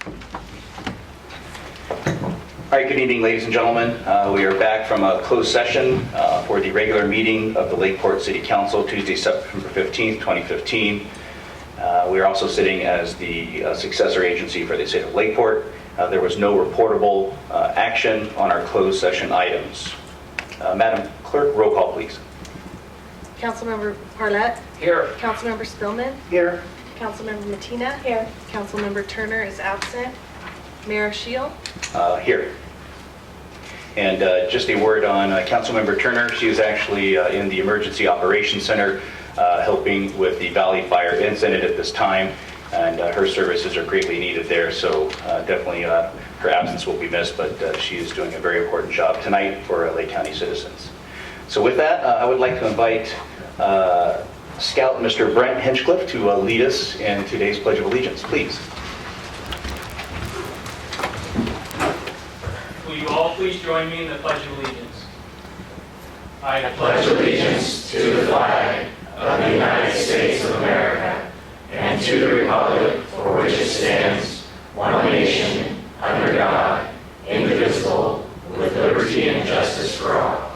All right, good evening, ladies and gentlemen. We are back from a closed session for the regular meeting of the Lakeport City Council, Tuesday, September 15th, 2015. We are also sitting as the successor agency for the state of Lakeport. There was no reportable action on our closed session items. Madam Clerk, roll call, please. Councilmember Parlett? Here. Councilmember Spillman? Here. Councilmember Matina? Here. Councilmember Turner is absent. Mayor Shield? Here. And just a word on Councilmember Turner. She is actually in the Emergency Operations Center helping with the Valley Fire incident at this time, and her services are greatly needed there, so definitely her absence will be missed, but she is doing a very important job tonight for Lake County citizens. So with that, I would like to invite Scout Mr. Brent Hinchcliffe to lead us in today's Pledge of Allegiance, please. Will you all please join me in the Pledge of Allegiance? I pledge allegiance to the flag of the United States of America and to the republic for which it stands, one nation, under God, indivisible, with liberty and justice for all.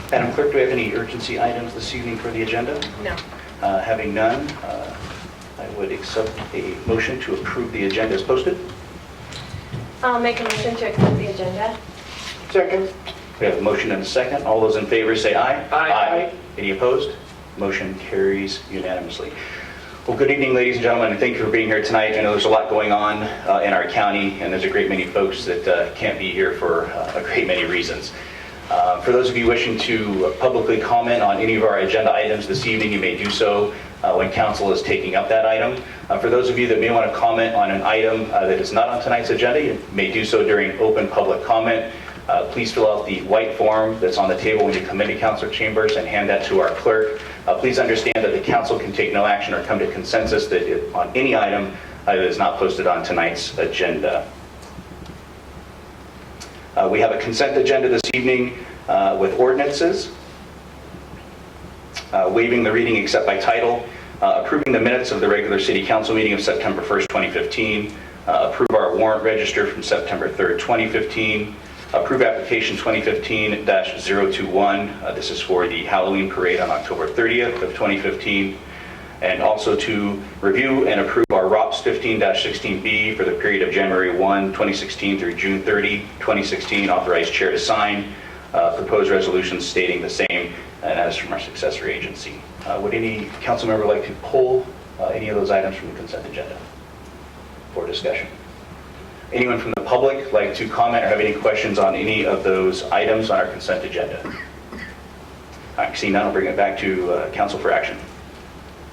Madam Clerk, do we have any urgency items this evening for the agenda? No. Having none, I would accept a motion to approve the agenda as posted. I'll make a motion to accept the agenda. Second. We have a motion and a second. All those in favor say aye. Aye. Any opposed? Motion carries unanimously. Well, good evening, ladies and gentlemen, and thank you for being here tonight. I know there's a lot going on in our county, and there's a great many folks that can't be here for a great many reasons. For those of you wishing to publicly comment on any of our agenda items this evening, you may do so when council is taking up that item. For those of you that may want to comment on an item that is not on tonight's agenda, you may do so during open public comment. Please fill out the white form that's on the table when you come into council chambers and hand that to our clerk. Please understand that the council can take no action or come to consensus on any item that is not posted on tonight's agenda. We have a consent agenda this evening with ordinances, waiving the reading except by title, approving the minutes of the regular city council meeting of September 1st, 2015, approve our warrant register from September 3rd, 2015, approve application 2015-021. This is for the Halloween parade on October 30th of 2015. And also to review and approve our ROPS 15-16B for the period of January 1, 2016 through June 30, 2016. Authorized chair to sign. Proposed resolutions stating the same, and as from our successor agency. Would any council member like to pull any of those items from the consent agenda for discussion? Anyone from the public like to comment or have any questions on any of those items on our consent agenda? I see none. I'll bring it back to council for action.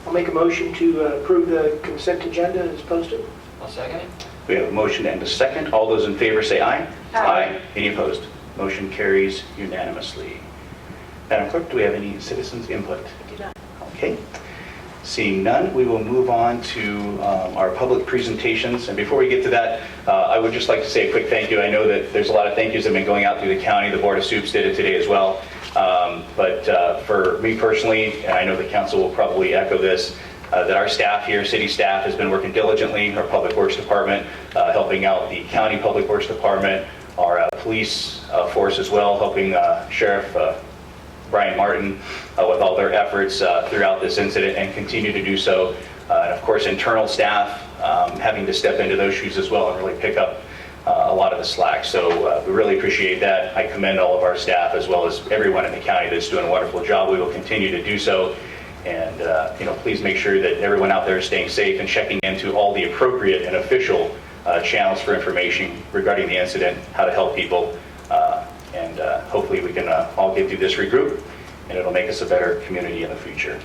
I'll make a motion to approve the consent agenda as posted. I'll second it. We have a motion and a second. All those in favor say aye. Aye. Any opposed? Motion carries unanimously. Madam Clerk, do we have any citizens' input? Do not. Okay. Seeing none, we will move on to our public presentations. And before we get to that, I would just like to say a quick thank you. I know that there's a lot of thank yous that have been going out through the county. The Board of Soups did it today as well. But for me personally, and I know the council will probably echo this, that our staff here, city staff, has been working diligently, our Public Works Department, helping out the County Public Works Department, our police force as well, helping Sheriff Brian Martin with all their efforts throughout this incident and continue to do so. And of course, internal staff having to step into those shoes as well and really pick up a lot of the slack. So we really appreciate that. I commend all of our staff as well as everyone in the county that's doing a wonderful job. We will continue to do so. And please make sure that everyone out there is staying safe and checking into all the appropriate and official channels for information regarding the incident, how to help people, and hopefully we can all get through this regroup and it'll make us a better community in the future.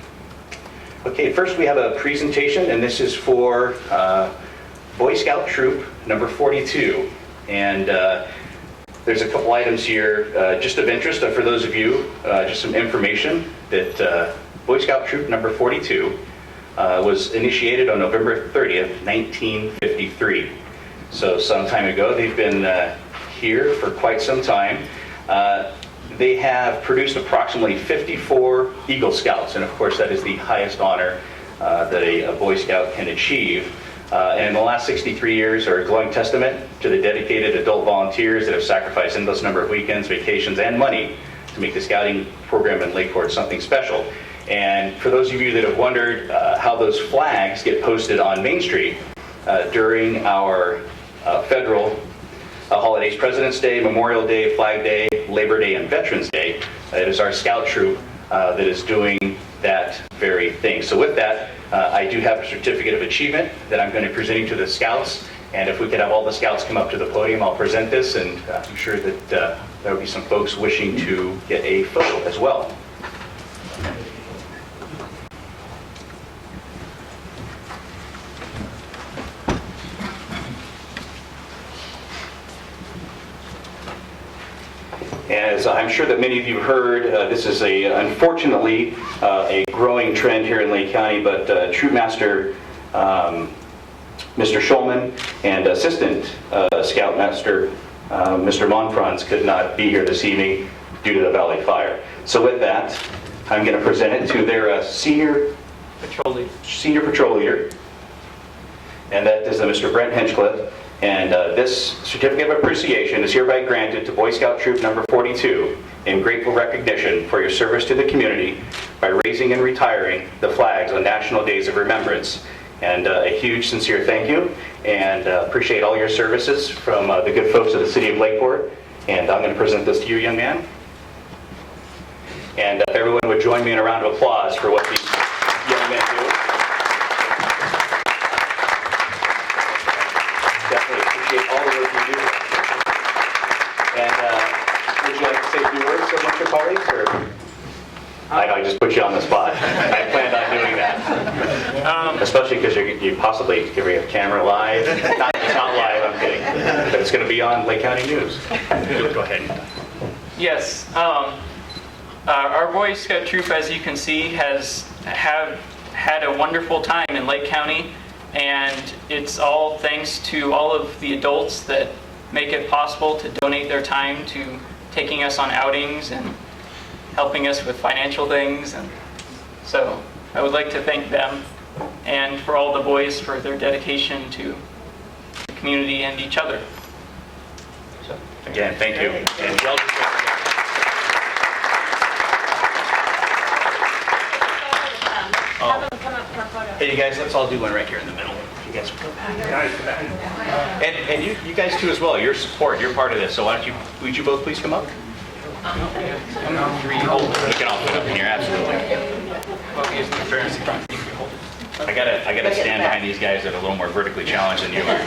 Okay, first we have a presentation, and this is for Boy Scout Troop number 42. And there's a couple items here just of interest for those of you, just some information that Boy Scout Troop number 42 was initiated on November 30th, 1953. So some time ago. They've been here for quite some time. They have produced approximately 54 Eagle Scouts, and of course that is the highest honor that a Boy Scout can achieve. And the last 63 years are a glowing testament to the dedicated adult volunteers that have sacrificed endless number of weekends, vacations, and money to make the scouting program in Lakeport something special. And for those of you that have wondered how those flags get posted on Main Street during our federal holidays, President's Day, Memorial Day, Flag Day, Labor Day, and Veterans Day, it is our scout troop that is doing that very thing. So with that, I do have a certificate of achievement that I'm going to be presenting to the scouts. And if we could have all the scouts come up to the podium, I'll present this, and I'm sure that there will be some folks wishing to get a photo as well. As I'm sure that many of you have heard, this is unfortunately a growing trend here in Lake County, but Troop Master Mr. Schulman and Assistant Scoutmaster Mr. Monfrance could not be here this evening due to the Valley Fire. So with that, I'm going to present it to their senior patrol leader, and that is Mr. Brent Hinchcliffe. And this certificate of appreciation is hereby granted to Boy Scout Troop number 42 in grateful recognition for your service to the community by raising and retiring the flags on National Days of Remembrance. And a huge sincere thank you, and appreciate all your services from the good folks of the city of Lakeport. And I'm going to present this to you, young man. And if everyone would join me in a round of applause for what these young men do. Definitely appreciate all the work you do. And would you like to say a few words to your colleagues, or? I know I just put you on the spot. I planned on doing that. Especially because you possibly giving a camera live. Not live, I'm kidding. But it's going to be on Lake County News. Go ahead. Yes. Our Boy Scout troop, as you can see, have had a wonderful time in Lake County. And it's all thanks to all of the adults that make it possible to donate their time to taking us on outings and helping us with financial things. And so I would like to thank them, and for all the boys for their dedication to the community and each other. So, again, thank you. And well Have them come up for a photo. Hey, you guys, let's all do one right here in the middle. You guys come back. And you guys too as well. Your support, you're part of this. So why don't you, would you both please come up? We can all put up in here, absolutely. I gotta stand behind these guys that are a little more vertically challenged than you are.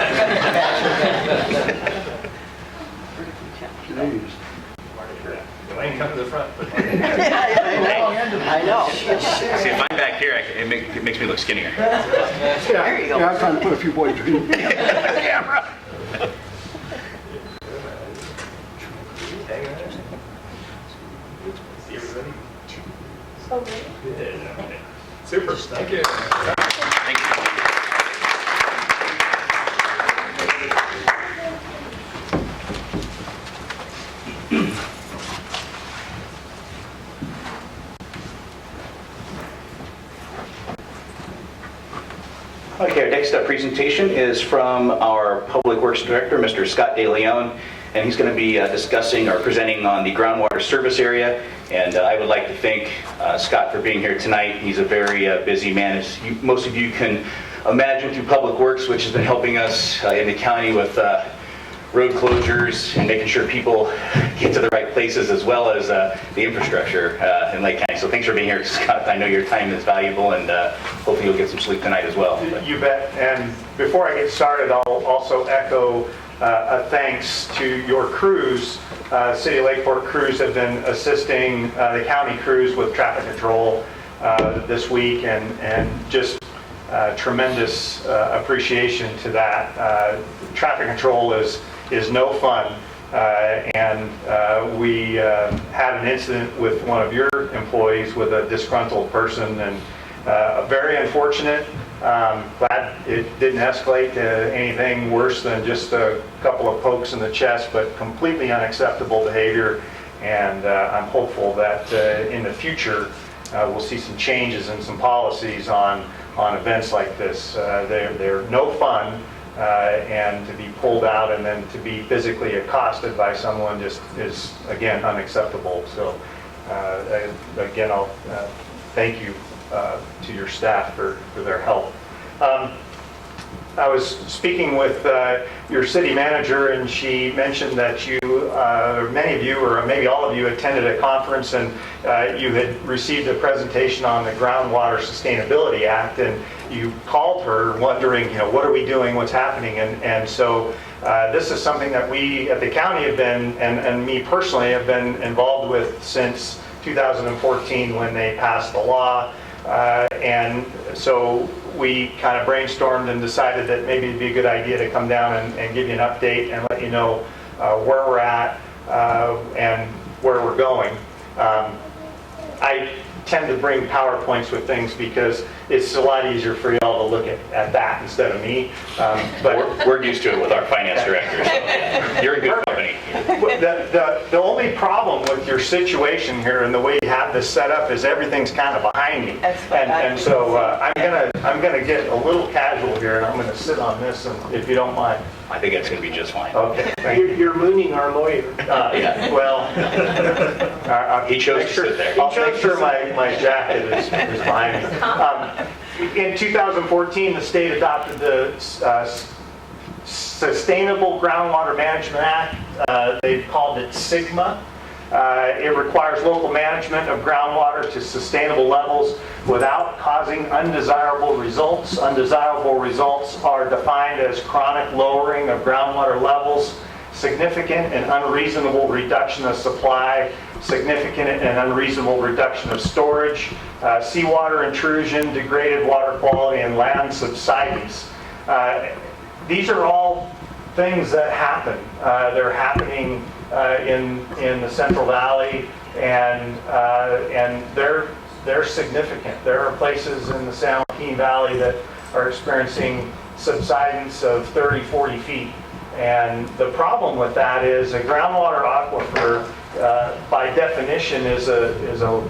Why don't you come to the front? I know. See, if I'm back here, it makes me look skinnier. There you go. Yeah, I'm trying to put a few boys between the camera. See everybody? So great. Super. Thank you. Thank you. Okay, our next presentation is from our Public Works Director, Mr. Scott DeLeon, and he's going to be discussing or presenting on the groundwater service area. And I would like to thank Scott for being here tonight. He's a very busy man, as most of you can imagine, through Public Works, which has been helping us in the county with road closures and making sure people get to the right places, as well as the infrastructure in Lake County. So thanks for being here, Scott. I know your time is valuable, and hopefully you'll get some sleep tonight as well. You bet. And before I get started, I'll also echo a thanks to your crews. City of Lakeport crews have been assisting the county crews with traffic control this week, and just tremendous appreciation to that. Traffic control is no fun, and we had an incident with one of your employees with a disgruntled person, and very unfortunate. Glad it didn't escalate to anything worse than just a couple of pokes in the chest, but completely unacceptable behavior. And I'm hopeful that in the future we'll see some changes and some policies on on events like this. They're no fun, and to be pulled out and then to be physically accosted by someone just is, again, unacceptable. So again, I'll thank you to your staff for their help. I was speaking with your city manager, and she mentioned that you, or many of you, or maybe all of you, attended a conference, and you had received a presentation on the Groundwater Sustainability Act, and you called her wondering, what are we doing, what's happening, and so this is something that we at the county have been, and me personally, have been involved with since 2014 when they passed the law, and so we kind of brainstormed and decided that maybe it'd be a good idea to come down and give you an update and let you know where we're at and where we're going. I tend to bring PowerPoints with things because it's a lot easier for y'all to look at that instead of me. But we're used to it with our finance director, so you're in good company. The only problem with your situation here and the way you have this set up is everything's kind of behind me. And so I'm gonna get a little casual here, and I'm gonna sit on this, and if you don't mind. I think that's going to be just fine. Okay. Thank you. You're mooning our lawyer. Well, He chose to sit there. I'll make sure my jacket is behind me. In 2014, the state adopted the Sustainable Groundwater Management Act. They've called it SGMA. It requires local management of groundwater to sustainable levels without causing undesirable results. Undesirable results are defined as chronic lowering of groundwater levels, significant and unreasonable reduction of supply, significant and unreasonable reduction of storage, seawater intrusion, degraded water quality, and land subsidence. These are all things that happen. They're happening in the Central Valley, and they're significant. There are places in the San Joaquin Valley that are experiencing subsidence of 30, 40 feet. And the problem with that is a groundwater aquifer, by definition, is a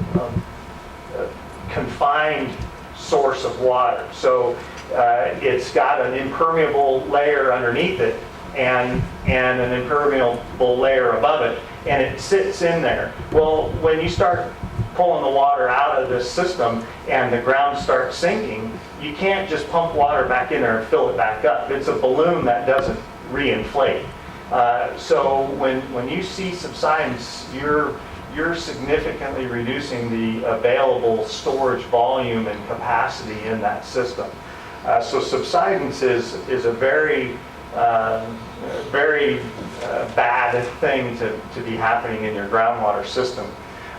confined source of water. So it's got an impermeable layer underneath it and an impermeable layer above it, and it sits in there. Well, when you start pulling the water out of this system and the ground starts sinking, you can't just pump water back in there and fill it back up. It's a balloon that doesn't reinflate. So when you see subsidence, you're significantly reducing the available storage volume and capacity in that system. So subsidence is a very bad thing to be happening in your groundwater system.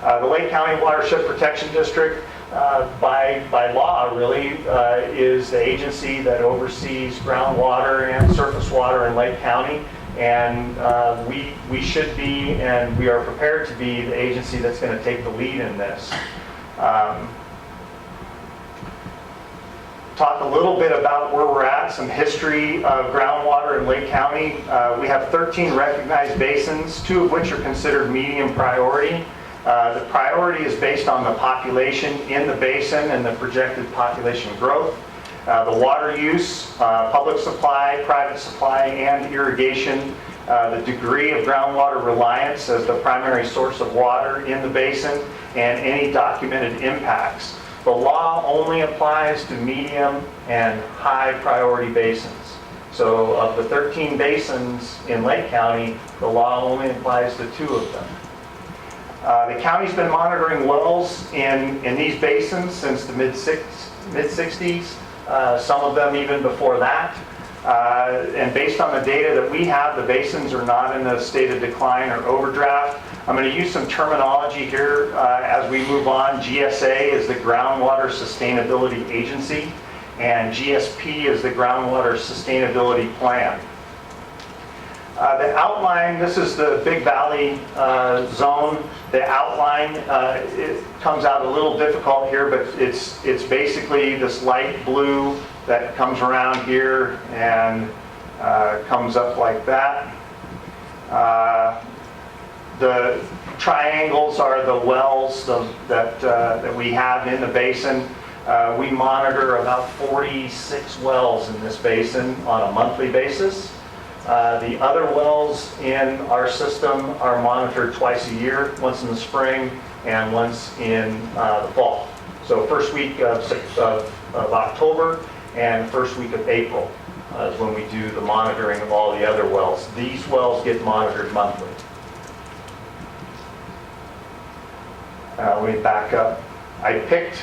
The Lake County Watershed Protection District, by law, really, is the agency that oversees groundwater and surface water in Lake County. And we should be, and we are prepared to be, the agency that's going to take the lead in this. Talk a little bit about where we're at, some history of groundwater in Lake County. We have 13 recognized basins, 2 of which are considered medium priority. The priority is based on the population in the basin and the projected population growth. The water use, public supply, private supply, and irrigation, the degree of groundwater reliance as the primary source of water in the basin, and any documented impacts. The law only applies to medium and high priority basins. So of the 13 basins in Lake County, the law only applies to 2 of them. The county's been monitoring wells in these basins since the mid-60s, some of them even before that. And based on the data that we have, the basins are not in a state of decline or overdraft. I'm going to use some terminology here as we move on. GSA is the Groundwater Sustainability Agency, and GSP is the Groundwater Sustainability Plan. The outline, this is the Big Valley zone. The outline, it comes out a little difficult here, but it's basically this light blue that comes around here and comes up like that. The triangles are the wells that we have in the basin. We monitor about 46 wells in this basin on a monthly basis. The other wells in our system are monitored twice a year, once in the spring and once in the fall. So first week of October and first week of April is when we do the monitoring of all the other wells. These wells get monitored monthly. Let me back up. I picked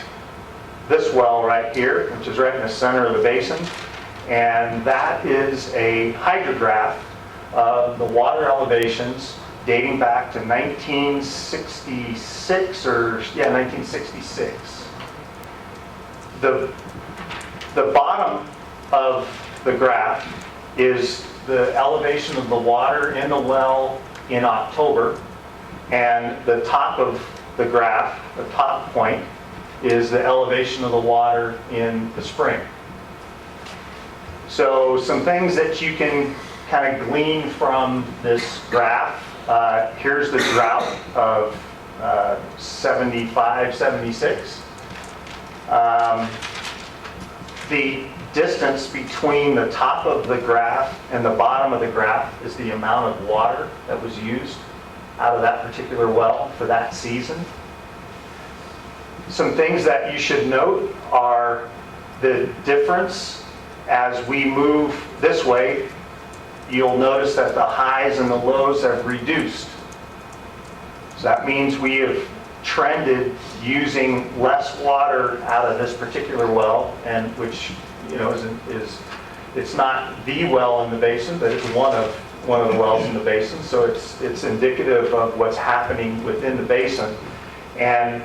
this well right here, which is right in the center of the basin, and that is a hydrograph of the water elevations dating back to 1966 1966. The bottom of the graph is the elevation of the water in the well in October, and the top of the graph, the top point, is the elevation of the water in the spring. So some things that you can kind of glean from this graph. Here's the drought of 75, 76. The distance between the top of the graph and the bottom of the graph is the amount of water that was used out of that particular well for that season. Some things that you should note are the difference as we move this way. You'll notice that the highs and the lows have reduced. So that means we have trended using less water out of this particular well, and which it's not the well in the basin, but it's one of the wells in the basin. So it's indicative of what's happening within the basin, and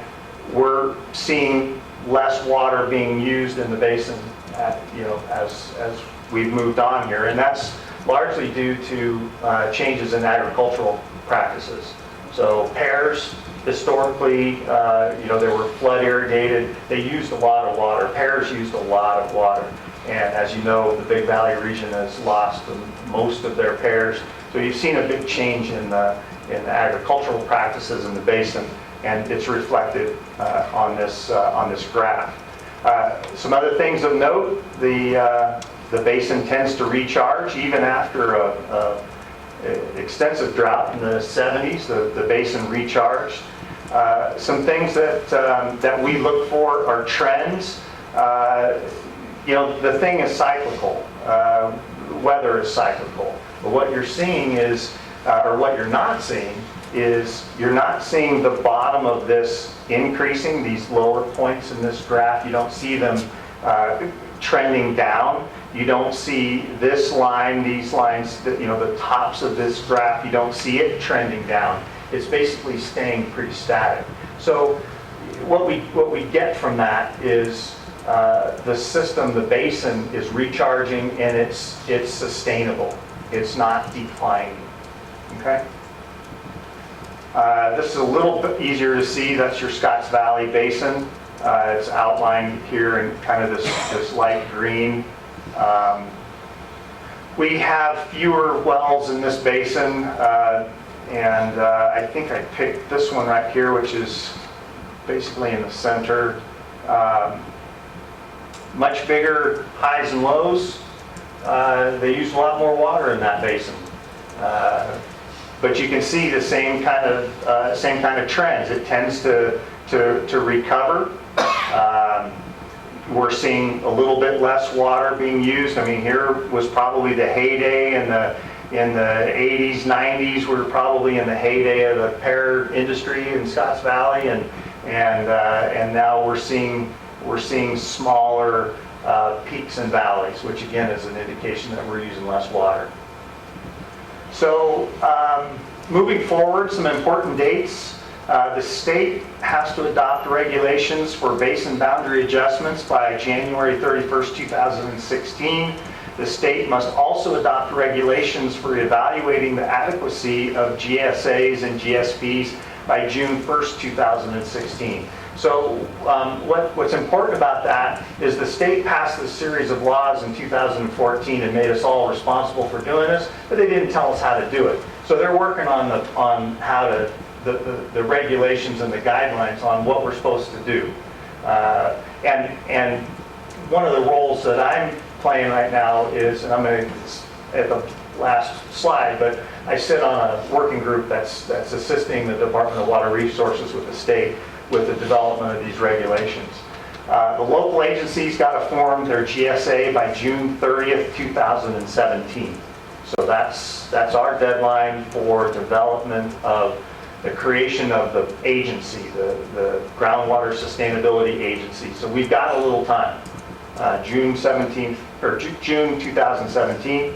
we're seeing less water being used in the basin as we've moved on here, and that's largely due to changes in agricultural practices. So pears, historically, they were flood irrigated. They used a lot of water. Pears used a lot of water. And as you know, the Big Valley region has lost most of their pears. So you've seen a big change in the agricultural practices in the basin, and it's reflected on this graph. Some other things of note: the basin tends to recharge even after a extensive drought in the 70s. The basin recharged. Some things that we look for are trends. The thing is cyclical. Weather is cyclical. But what you're seeing is, or what you're not seeing, is you're not seeing the bottom of this increasing, these lower points in this graph. You don't see them trending down. You don't see this line, these lines, the tops of this graph, you don't see it trending down. It's basically staying pretty static. So what we get from that is the system, the basin, is recharging, and it's sustainable. It's not declining. Okay? This is a little bit easier to see. That's your Scotts Valley Basin. It's outlined here in kind of this light green. We have fewer wells in this basin, and I think I picked this one right here, which is basically in the center. Much bigger highs and lows. They use a lot more water in that basin. But you can see the same kind of trends. It tends to recover. We're seeing a little bit less water being used. I mean, here was probably the heyday in the 80s, 90s. We were probably in the heyday of the pear industry in Scotts Valley, and now we're seeing smaller peaks and valleys, which again is an indication that we're using less water. So moving forward, some important dates. The state has to adopt regulations for basin boundary adjustments by January 31st, 2016. The state must also adopt regulations for evaluating the adequacy of GSAs and GSPs by June 1st, 2016. So what's important about that is the state passed a series of laws in 2014 and made us all responsible for doing this, but they didn't tell us how to do it. So they're working on how to the regulations and the guidelines on what we're supposed to do. And one of the roles that I'm playing right now is, and I'm going to, at the last slide, but I sit on a working group that's assisting the Department of Water Resources with the state with the development of these regulations. The local agencies got to form their GSA by June 30th, 2017. So that's our deadline for development of the creation of the agency, the Groundwater Sustainability Agency. So we've got a little time, June 17th, or June 2017.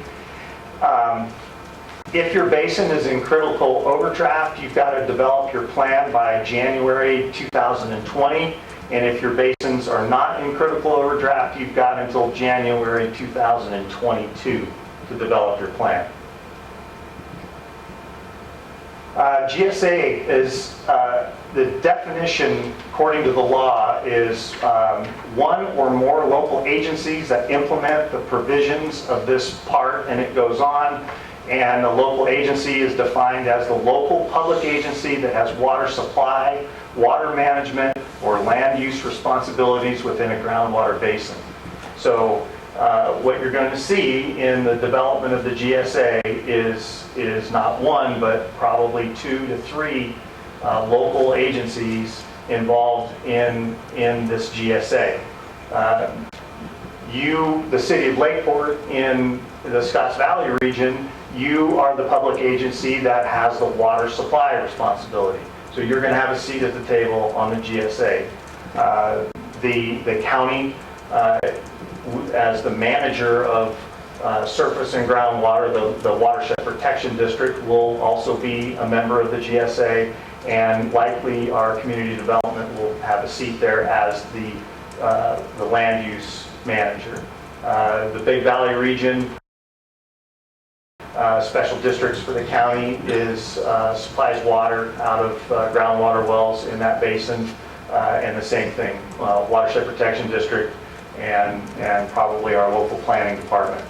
If your basin is in critical overdraft, you've got to develop your plan by January 2020. And if your basins are not in critical overdraft, you've got until January 2022 to develop your plan. GSA is, the definition, according to the law, is one or more local agencies that implement the provisions of this part, and it goes on. And a local agency is defined as the local public agency that has water supply, water management, or land use responsibilities within a groundwater basin. So what you're going to see in the development of the GSA is not one, but probably 2 to 3 local agencies involved in this GSA. The city of Lakeport in the Scotts Valley region, you are the public agency that has the water supply responsibility. So you're going to have a seat at the table on the GSA. The county, as the manager of surface and groundwater, the Watershed Protection District will also be a member of the GSA, and likely our community development will have a seat there as the land use manager. The Big Valley region, special districts for the county, supplies water out of groundwater wells in that basin, and the same thing, Watershed Protection District and probably our local planning department.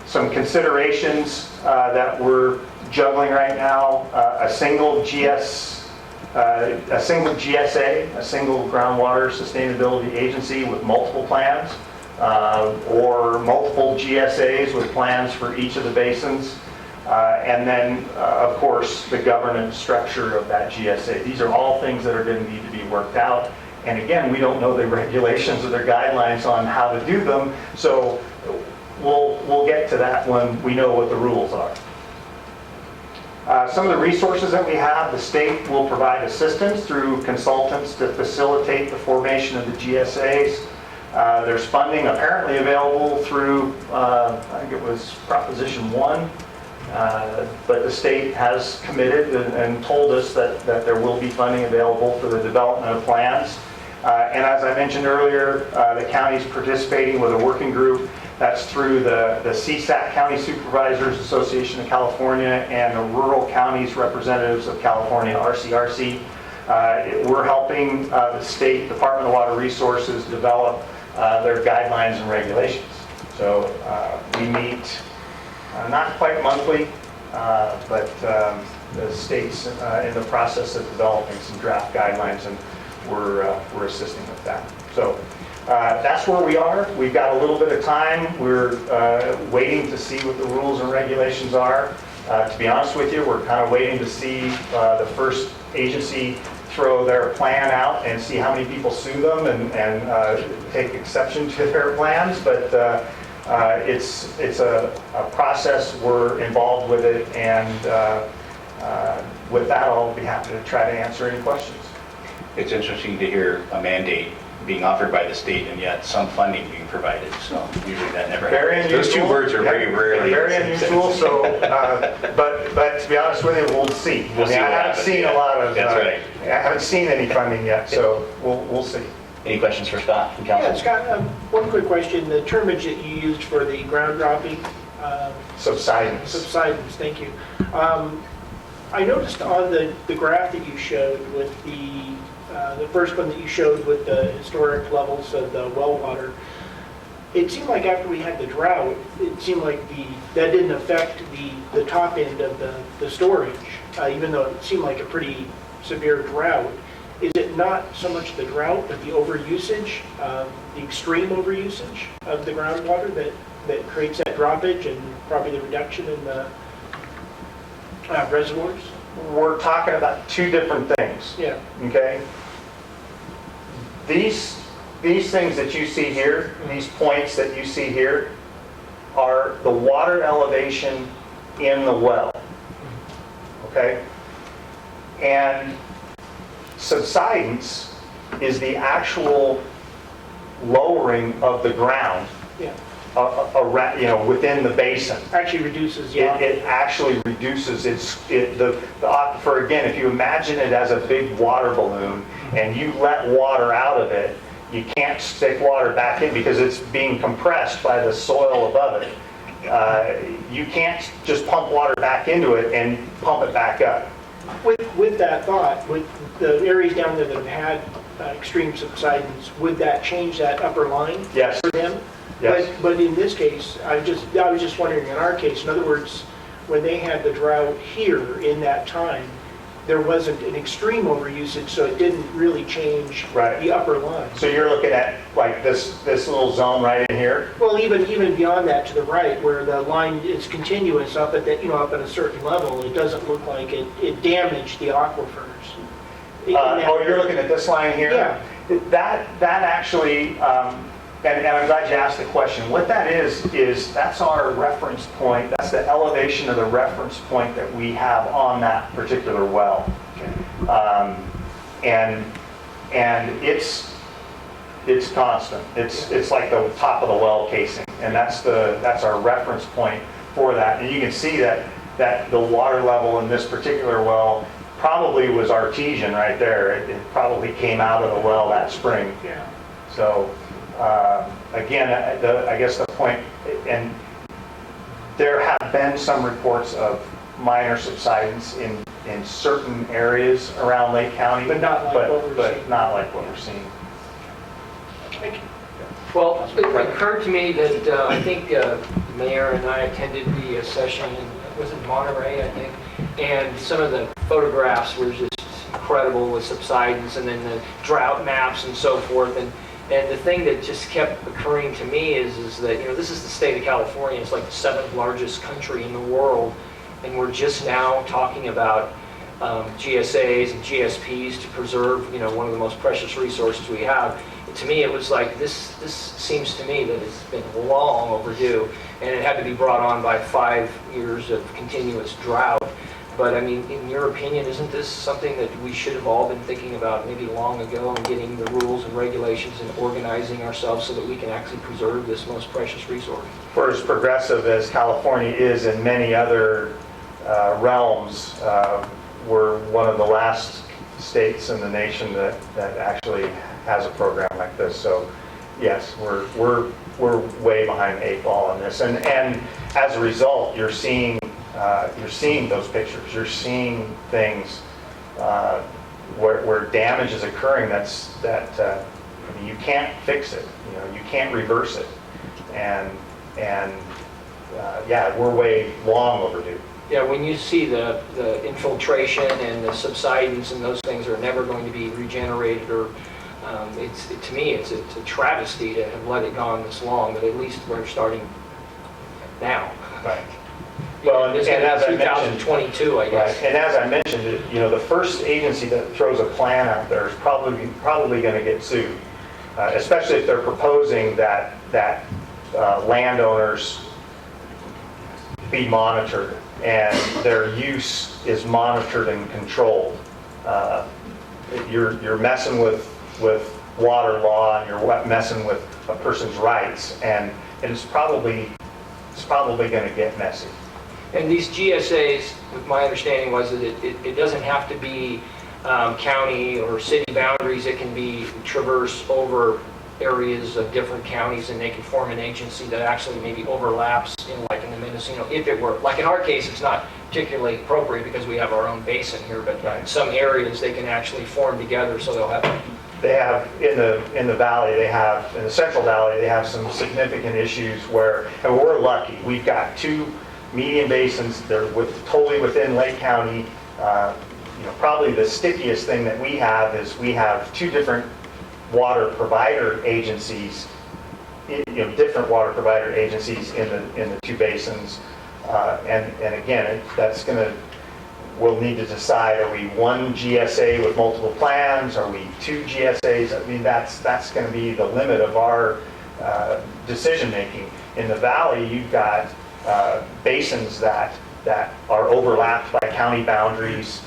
Some considerations that we're juggling right now: a single GSA, a single groundwater sustainability agency with multiple plans, or multiple GSAs with plans for each of the basins. And then, of course, the governance structure of that GSA. These are all things that are going to need to be worked out. And again, we don't know the regulations or the guidelines on how to do them, so we'll get to that when we know what the rules are. Some of the resources that we have: the state will provide assistance through consultants to facilitate the formation of the GSAs. There's funding apparently available through, I think it was Proposition 1. But the state has committed and told us that there will be funding available for the development of plans. And as I mentioned earlier, the county's participating with a working group that's through the CSAC, County Supervisors Association of California, and the Rural Counties Representatives of California, RCRC. We're helping the State Department of Water Resources develop their guidelines and regulations. So we meet not quite monthly, but the state's in the process of developing some draft guidelines, and we're assisting with that. So that's where we are. We've got a little bit of time. We're waiting to see what the rules and regulations are. To be honest with you, we're kind of waiting to see the first agency throw their plan out and see how many people sue them and take exception to their plans. But it's a process. We're involved with it, and with that, I'll be happy to try to answer any questions. It's interesting to hear a mandate being offered by the state and yet some funding being provided. So usually that never happens. Those two words are very rarely. Very unusual. So, but to be honest with you, we'll see. We'll see I what haven't happens, seen yeah. a lot of. That's right. I haven't seen any funding yet, so we'll see. Any questions for Scott from Yeah, council? Scott, one quick question. The termage that you used for the ground dropping Subsidence. subsidence, thank you. I noticed on the graph that you showed with the first one that you showed with the historic levels of the well water, it seemed like after we had the drought, it seemed like that didn't affect the top end of the storage, even though it seemed like a pretty severe drought. is it not so much the drought, but the overusage, the extreme overusage of the groundwater that creates that droppage and probably the reduction in the reservoirs? We're talking about two different things. Yeah. Okay? These things that you see here, these points that you see here, are the water elevation in the well. Okay? And subsidence is the actual lowering of the ground Yeah. within the basin. Actually reduces, It actually reduces the aquifer. Again, if you imagine it as a big water balloon and you let water out of it, you can't stick water back in because it's being compressed by the soil above it. You can't just pump water back into it and pump it back up. With that thought, with the areas down there that have had extreme subsidence, would that change that upper line Yes. for them? Yes. But in this case, I was just wondering, in our case, in other words, when they had the drought here in that time, there wasn't an extreme overusage, so it didn't really change Right. the upper line. So you're looking at like this little zone right in here? Well, even beyond that to the right, where the line is continuous up at that, up at a certain level, it doesn't look like it damaged the aquifers. You're looking at this line here? Yeah. That actually, and I'm glad you asked the question. What that is that's our reference point. That's the elevation of the reference point that we have on that particular well. And it's constant. It's like the top of the well casing, and that's our reference point for that. And you can see that the water level in this particular well probably was artesian right there. It probably came out of the well that spring. Yeah. So again, I guess the point, and there have been some reports of minor subsidence in certain areas around Lake County, But not like what we're but seeing. not like what we're seeing. Thank you. Well, it occurred to me that I think the mayor and I attended the session was it Monterey, I think, and some of the photographs were just incredible with subsidence and then the drought maps and so forth. And the thing that just kept occurring to me is that, this is the state of California. It's like the 7th largest country in the world. And we're just now talking about GSAs and GSPs to preserve, one of the most precious resources we have. To me, it was like, this seems to me that it's been long overdue. And it had to be brought on by 5 years of continuous drought. But I mean, in your opinion, isn't this something that we should have all been thinking about maybe long ago and getting the rules and regulations and organizing ourselves so that we can actually preserve this most precious resource? For as progressive as California is in many other realms, we're one of the last states in the nation that actually has a program like this. So yes, we're way behind the 8 ball on this. And as a result, you're seeing those pictures. You're seeing things where damage is occurring that you can't fix it. You can't reverse it. And we're way long overdue. Yeah, when you see the infiltration and the subsidence and those things are never going to be regenerated, or to me it's a travesty to have let it go on this long. But at least we're starting now. Right. Well, and It's as I gonna be mentioned, 2022, I guess. right, and as I mentioned, the first agency that throws a plan out there is probably going to get sued, especially if they're proposing that landowners be monitored and their use is monitored and controlled. You're messing with water law, and you're messing with a person's rights, and it's probably going to get messy. And these GSAs, my understanding was that it doesn't have to be county or city boundaries. It can be traversed over areas of different counties, and they can form an agency that actually maybe overlaps in the Mendocino. If it were, like in our case, it's not particularly appropriate because we have our own basin here, but Right. some areas they can actually form together, so they'll have. They have in the valley, in the Central Valley, they have some significant issues and we're lucky. We've got 2 median basins. They're totally within Lake County. probably the stickiest thing that we have is we have two different water provider agencies, different water provider agencies in the two basins. And again, we'll need to decide, are we one GSA with multiple plans? Are we two GSAs? I mean, that's going to be the limit of our decision-making. In the valley, you've got basins that are overlapped by county boundaries.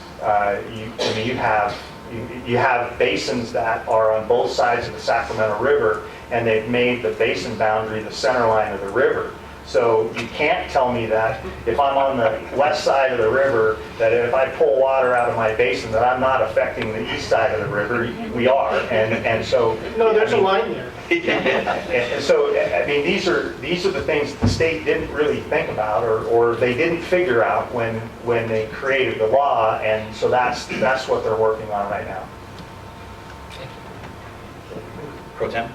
You have basins that are on both sides of the Sacramento River, and they've made the basin boundary the center line of the river. So you can't tell me that if I'm on the west side of the river, that if I pull water out of my basin, that I'm not affecting the east side of the river. We are, and so. No, there's a line there. And so, I mean, these are the things the state didn't really think about, or they didn't figure out when they created the law, and so that's what they're working on right now. Pro Tem?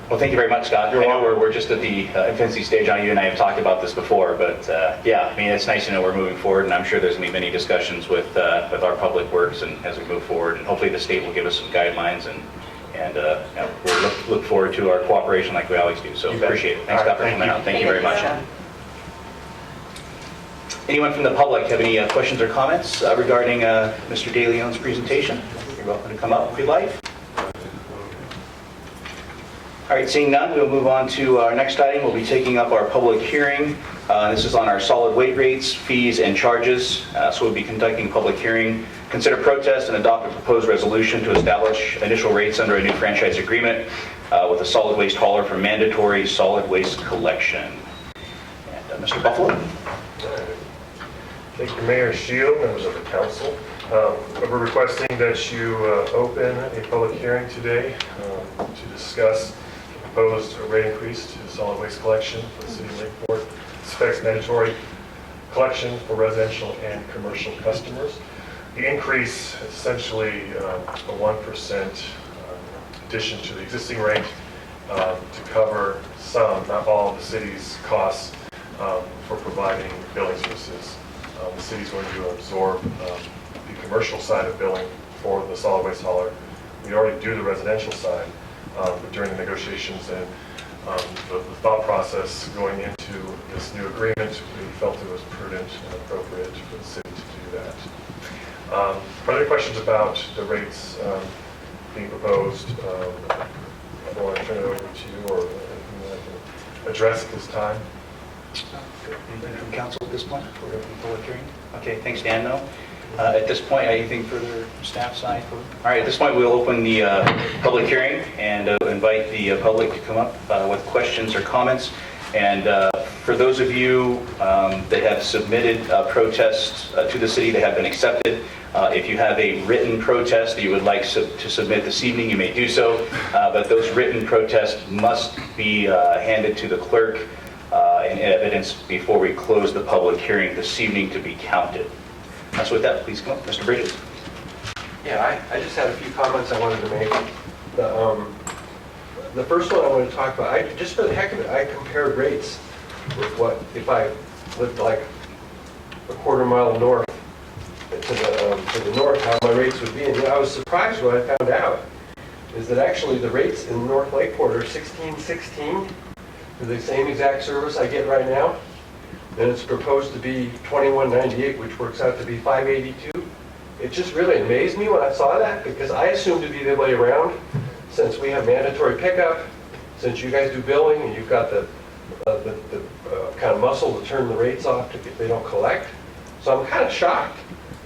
Well, thank you very much, Scott. I know we're just at the infancy stage on you, and I have talked about this before, but yeah, I mean, it's nice to know we're moving forward, and I'm sure there's going to be many discussions with our public works and as we move forward, and hopefully the state will give us some guidelines, and we'll look forward to our cooperation like we always do. So appreciate it. Thanks, Scott, for coming out. Thank you very much. Anyone from the public have any questions or comments regarding Mr. DeLeon's presentation? You're welcome to come up if you'd like. All right, seeing none, we'll move on to our next item. We'll be taking up our public hearing. This is on our solid weight rates, fees, and charges. So we'll be conducting a public hearing, consider protest, and adopt a proposed resolution to establish initial rates under a new franchise agreement with a solid waste hauler for mandatory solid waste collection. And Mr. Buffalo? Thank you, Mayor Shield, members of the council. We're requesting that you open a public hearing today to discuss the proposed rate increase to solid waste collection for the city of Lakeport. This affects mandatory collection for residential and commercial customers. The increase is essentially a 1% addition to the existing rate to cover some, not all, of the city's costs for providing billing services. The city's going to absorb the commercial side of billing for the solid waste hauler. We already do the residential side, but during the negotiations and the thought process going into this new agreement, we felt it was prudent and appropriate for the city to do that. Are there any questions about the rates being proposed? I want to turn it over to you, or anything that I can address at this time. Anything from council at this point for the public hearing? Okay, thanks, Dan. No. At this point, anything further staff side? All right, at this point, we'll open the public hearing and invite the public to come up with questions or comments. And for those of you that have submitted protests to the city that have been accepted, if you have a written protest that you would like to submit this evening, you may do so. But those written protests must be handed to the clerk in evidence before we close the public hearing this evening to be counted. So with that, please come up, Mr. Bridges. Yeah, I just had a few comments I wanted to make. The first one I want to talk about, just for the heck of it, I compared rates with what, if I lived like a quarter mile north to the north, how my rates would be. And I was surprised when I found out is that actually the rates in North Lakeport are $16.16 for the same exact service I get right now. And it's proposed to be $21.98, which works out to be $5.82. It just really amazed me when I saw that, because I assumed it would be the way around, since we have mandatory pickup, since you guys do billing, and you've got the kind of muscle to turn the rates off if they don't collect. So I'm kind of shocked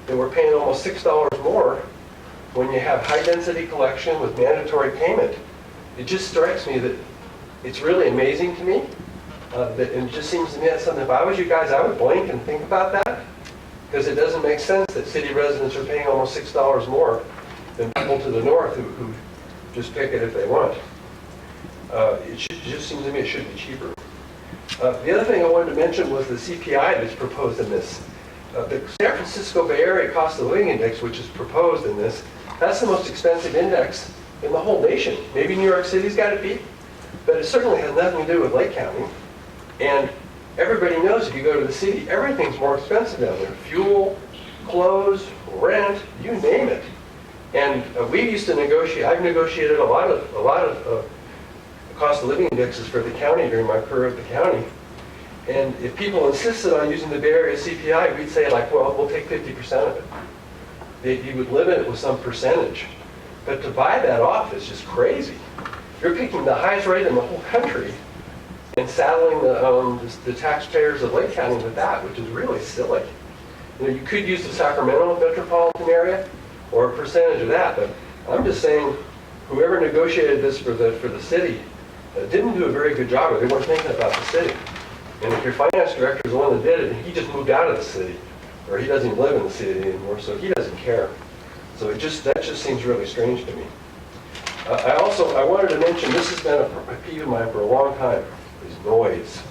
that we're paying almost $6 more when you have high-density collection with mandatory payment. It just strikes me that it's really amazing to me. It just seems to me that's something, if I was you guys, I would blink and think about that, because it doesn't make sense that city residents are paying almost $6 more than people to the north who just pick it if they want. It just seems to me it should be cheaper. The other thing I wanted to mention was the CPI that's proposed in this. The San Francisco Bay Area Cost of Living Index, which is proposed in this, that's the most expensive index in the whole nation. Maybe New York City's got it beat, but it certainly has nothing to do with Lake County. And everybody knows if you go to the city, everything's more expensive down there. Fuel, clothes, rent, you name it. And we used to negotiate, I've negotiated a lot of cost of living indexes for the county during my career at the county. And if people insisted on using the Bay Area CPI, we'd say like, well, we'll take 50% of it. You would limit it with some percentage. But to buy that off is just crazy. You're picking the highest rate in the whole country and saddling the taxpayers of Lake County with that, which is really silly. You know, you could use the Sacramento metropolitan area or a percentage of that, but I'm just saying whoever negotiated this for the city didn't do a very good job, or they weren't thinking about the city. And if your finance director is the one that did it, and he just moved out of the city, or he doesn't even live in the city anymore, so he doesn't care. So that just seems really strange to me. I wanted to mention, this has been a peeve of mine for a long time, is noise.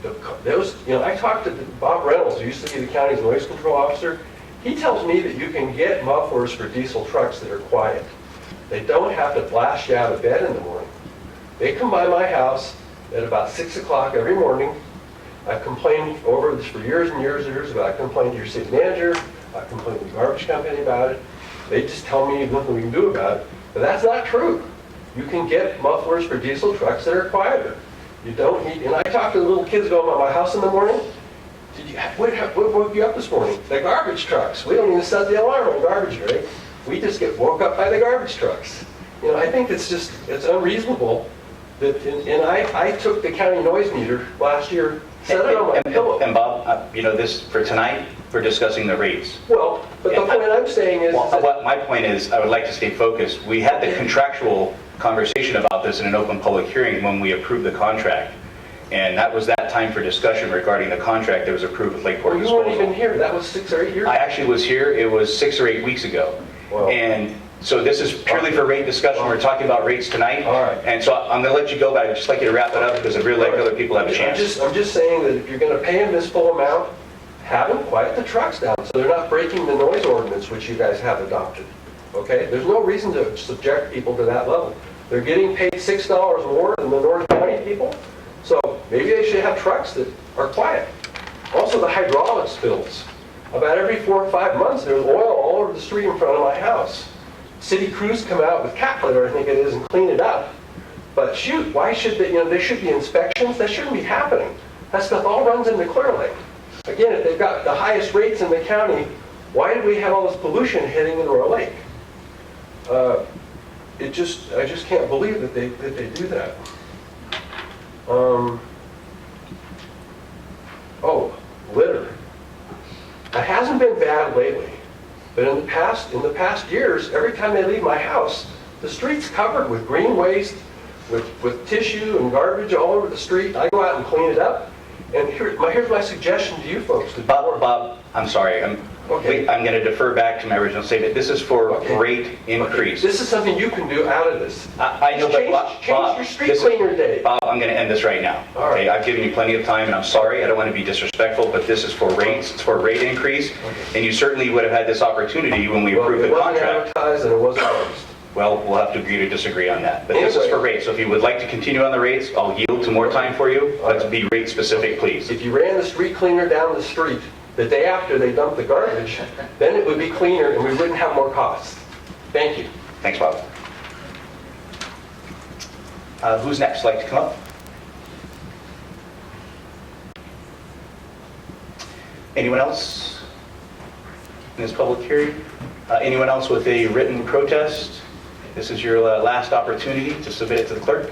I talked to Bob Reynolds, who used to be the county's noise control officer. He tells me that you can get mufflers for diesel trucks that are quiet. They don't have to blast you out of bed in the morning. They come by my house at about 6 o'clock every morning. I've complained over this for years and years and years about it. I complained to your city manager. I've complained to the garbage company about it. They just tell me nothing we can do about it. But that's not true. You can get mufflers for diesel trucks that are quieter. You don't need, and I talk to the little kids going by my house in the morning. What woke you up this morning? The garbage trucks. We don't even set the alarm on garbage, right? We just get woke up by the garbage trucks. You know, I think it's unreasonable that, and I took the county noise meter last year, set it on my pillow. And Bob, this, for tonight, we're discussing the rates. Well, but the point I'm saying is... My point is, I would like to stay focused. We had the contractual conversation about this in an open public hearing when we approved the contract. And that was that time for discussion regarding the contract that was approved with Lakeport Well, you Disposal. weren't even here. That was 6 or 8 years ago. I actually was here. It was 6 or 8 weeks ago. Wow. And so this is purely for rate discussion. We're talking about rates tonight. All right. And so I'm going to let you go, but I'd just like you to wrap it up because I'd really like other people to have a chance. I'm just saying that if you're going to pay them this full amount, have them quiet the trucks down so they're not breaking the noise ordinance which you guys have adopted. Okay? There's no reason to subject people to that level. They're getting paid $6 more than the North County people, so maybe they should have trucks that are quiet. Also, the hydraulic spills. About every 4 or 5 months, there's oil all over the street in front of my house. City crews come out with cat litter, I think it is, and clean it up. But shoot, why should they, there should be inspections? That shouldn't be happening. That stuff all runs into Clear Lake. Again, if they've got the highest rates in the county, why do we have all this pollution heading into our lake? I just can't believe that they do that. Litter. It hasn't been bad lately, but in the past years, every time they leave my house, the street's covered with green waste, with tissue and garbage all over the street. I go out and clean it up. And here's my suggestion to you folks. Bob, I'm sorry. I'm going to defer back to my original statement. This is for rate increase. This is something you can do out of this. I know, but Bob, change your street cleaner day. Bob, I'm going to end this right now. All right. Okay, I've given you plenty of time, and I'm sorry. I don't want to be disrespectful, but this is for rates. It's for rate increase, and you certainly would have had this opportunity when we approved the contract. It wasn't advertised and it wasn't noticed. Well, we'll have to agree to disagree on that. But this is for rates. So if you would like to continue on the rates, I'll yield to more time for you. Let's be rate specific, please. If you ran the street cleaner down the street the day after they dumped the garbage, then it would be cleaner and we wouldn't have more costs. Thank you. Thanks, Bob. Who's next? Like to come up? Anyone else in this public hearing? Anyone else with a written protest? This is your last opportunity to submit it to the clerk.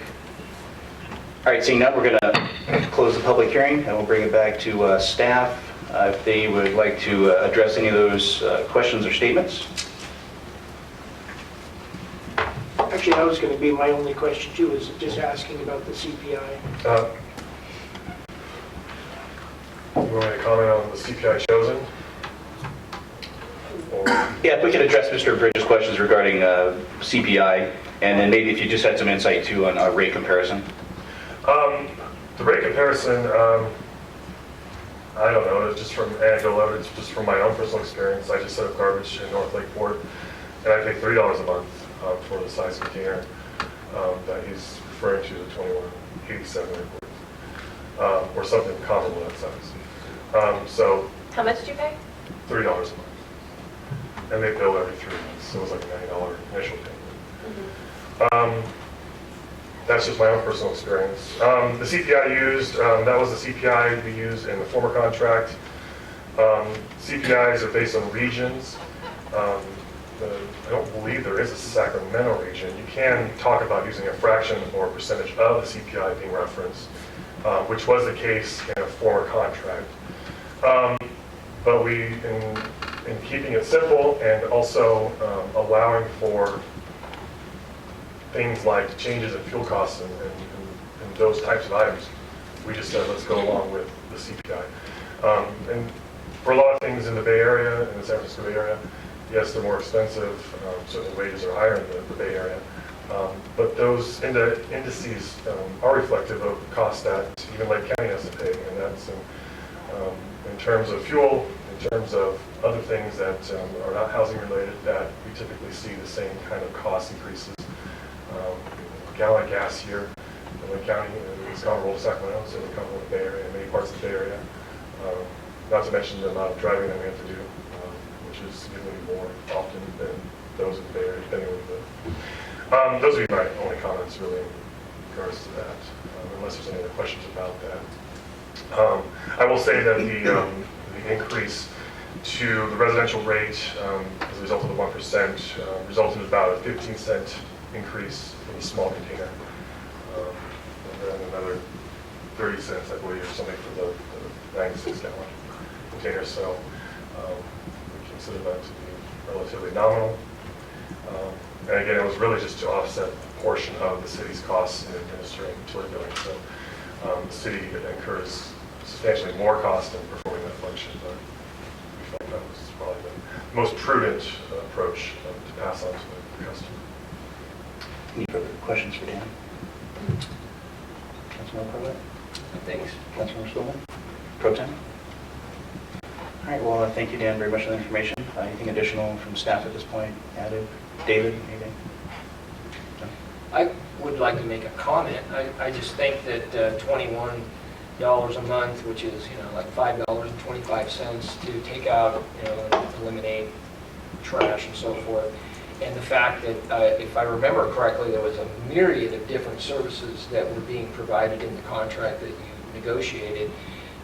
All right, seeing none, we're going to close the public hearing and we'll bring it back to staff if they would like to address any of those questions or statements. Actually, that was going to be my only question too, is just asking about the CPI. You want me to comment on the CPI chosen? Yeah, if we could address Mr. Bridges' questions regarding CPI, and then maybe if you just had some insight too on rate comparison. The rate comparison, I don't know, it's just from anecdotal evidence, just from my own personal experience. I just set up garbage in North Lakeport, and I pay $3 a month for the size container that he's referring to, the 2187 report, or something comparable to that size. So How much did you pay? $3 a month. and they bill every 3 months, so it was like a $90 initial payment. That's just my own personal experience. The CPI used, that was the CPI we used in the former contract. CPIs are based on regions. I don't believe there is a Sacramento region. You can talk about using a fraction or a percentage of the CPI being referenced, which was the case in a former contract. But we, in keeping it simple and also allowing for things like changes in fuel costs and those types of items, we just said, let's go along with the CPI. And for a lot of things in the Bay Area, in the San Francisco Bay Area, yes, they're more expensive. Certainly wages are higher in the Bay Area. But those indices are reflective of the cost that even Lake County has to pay. And that's in terms of fuel, in terms of other things that are not housing related, that we typically see the same kind of cost increases. A gallon of gas here in Lake County is comparable to Sacramento, so we're comparable to the Bay Area, and many parts of the Bay Area. Not to mention the amount of driving that we have to do, which is significantly more often than those in the Bay Area, depending on where you live. Those would be my only comments really in regards to that, unless there's any other questions about that. I will say that the increase to the residential rate as a result of the 1% resulted in about a 15-cent increase in the small container, and then another 30 cents, I believe, or something for the 96-gallon container. So we consider that to be relatively nominal. And again, it was really just to offset a portion of the city's costs in administering utility billing. So the city incurs substantially more cost in performing that function, but we felt that was probably the most prudent approach to pass on to the customer. Any further questions for Dan? Councilmember Corlett? Thanks. Councilmember Stillman? Pro Tem? All right, well, thank you, Dan, very much for the information. Anything additional from staff at this point added? David, anything? No? I would like to make a comment. I just think that $21 a month, which is, like $5.25 to take out, and eliminate trash and so forth. And the fact that, if I remember correctly, there was a myriad of different services that were being provided in the contract that you negotiated.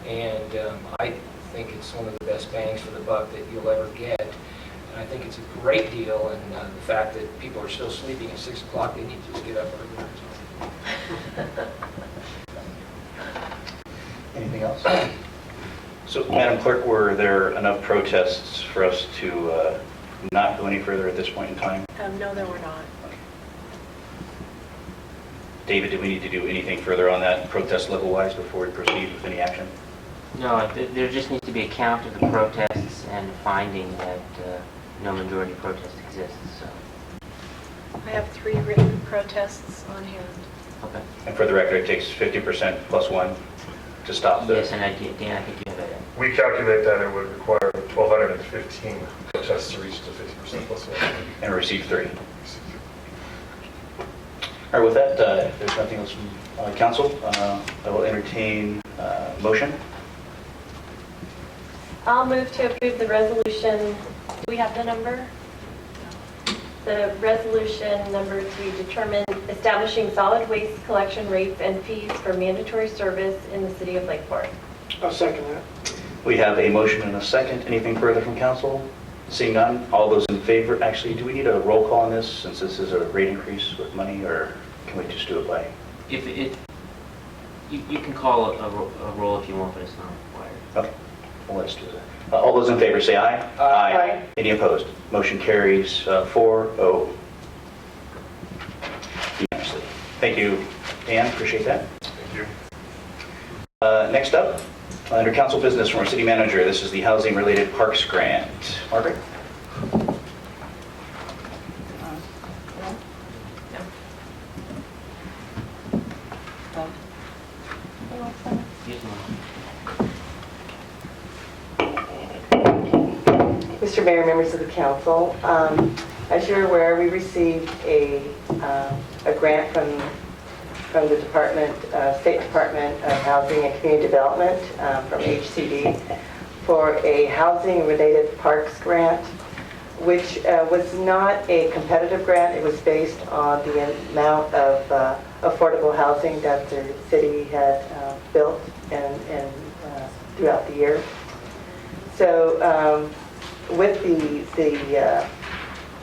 And I think it's one of the best bangs for the buck that you'll ever get. And I think it's a great deal. And the fact that people are still sleeping at 6 o'clock, they need to just get up earlier. Anything else? So, Madam Clerk, were there enough protests for us to not go any further at this point in time? No, there were not. David, do we need to do anything further on that protest level-wise before we proceed with any action? No, there just needs to be a count of the protests and finding that no majority protest exists, so. I have 3 written protests on hand. Okay. And for the record, it takes 50% plus 1 to stop the... Yes, and Dan, I think you have it. We calculate that it would require 1,215 protests to reach the 50% plus 1. And receive 3. All right, with that, if there's nothing else from council, I will entertain motion. I'll move to approve the resolution. Do we have the number? The resolution number 3, determine establishing solid waste collection rates and fees for mandatory service in the city of Lakeport. I'll second that. We have a motion and a second. Anything further from council? Seeing none, all those in favor, actually, do we need a roll call on this since this is a rate increase with money, or can we just do it by? You can call a roll if you want, but it's not required. Okay, well, let's do that. All those in favor say aye. Aye. Any opposed? Motion carries 4-0. Unanimously. Thank you, Dan, appreciate that. Thank you. Next up, under council business from our city manager, this is the housing-related parks grant. Margaret? Use them. Mr. Mayor, members of the council, as you're aware, we received a grant from the State Department of Housing and Community Development, from HCD, for a housing-related parks grant. which was not a competitive grant. It was based on the amount of affordable housing that the city had built and throughout the year. So with the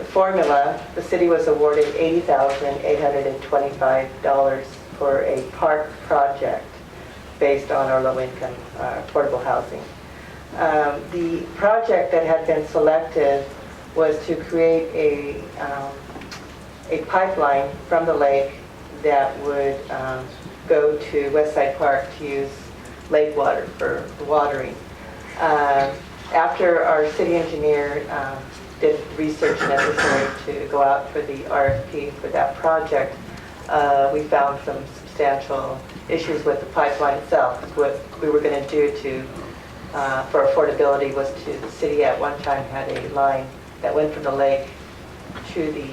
formula, the city was awarded $80,825 for a park project based on our low-income affordable housing. The project that had been selected was to create a pipeline from the lake that would go to Westside Park to use lake water for watering. After our city engineer did research necessary to go out for the RFP for that project, we found some substantial issues with the pipeline itself. What we were going to do for affordability was the city at one time had a line that went from the lake to the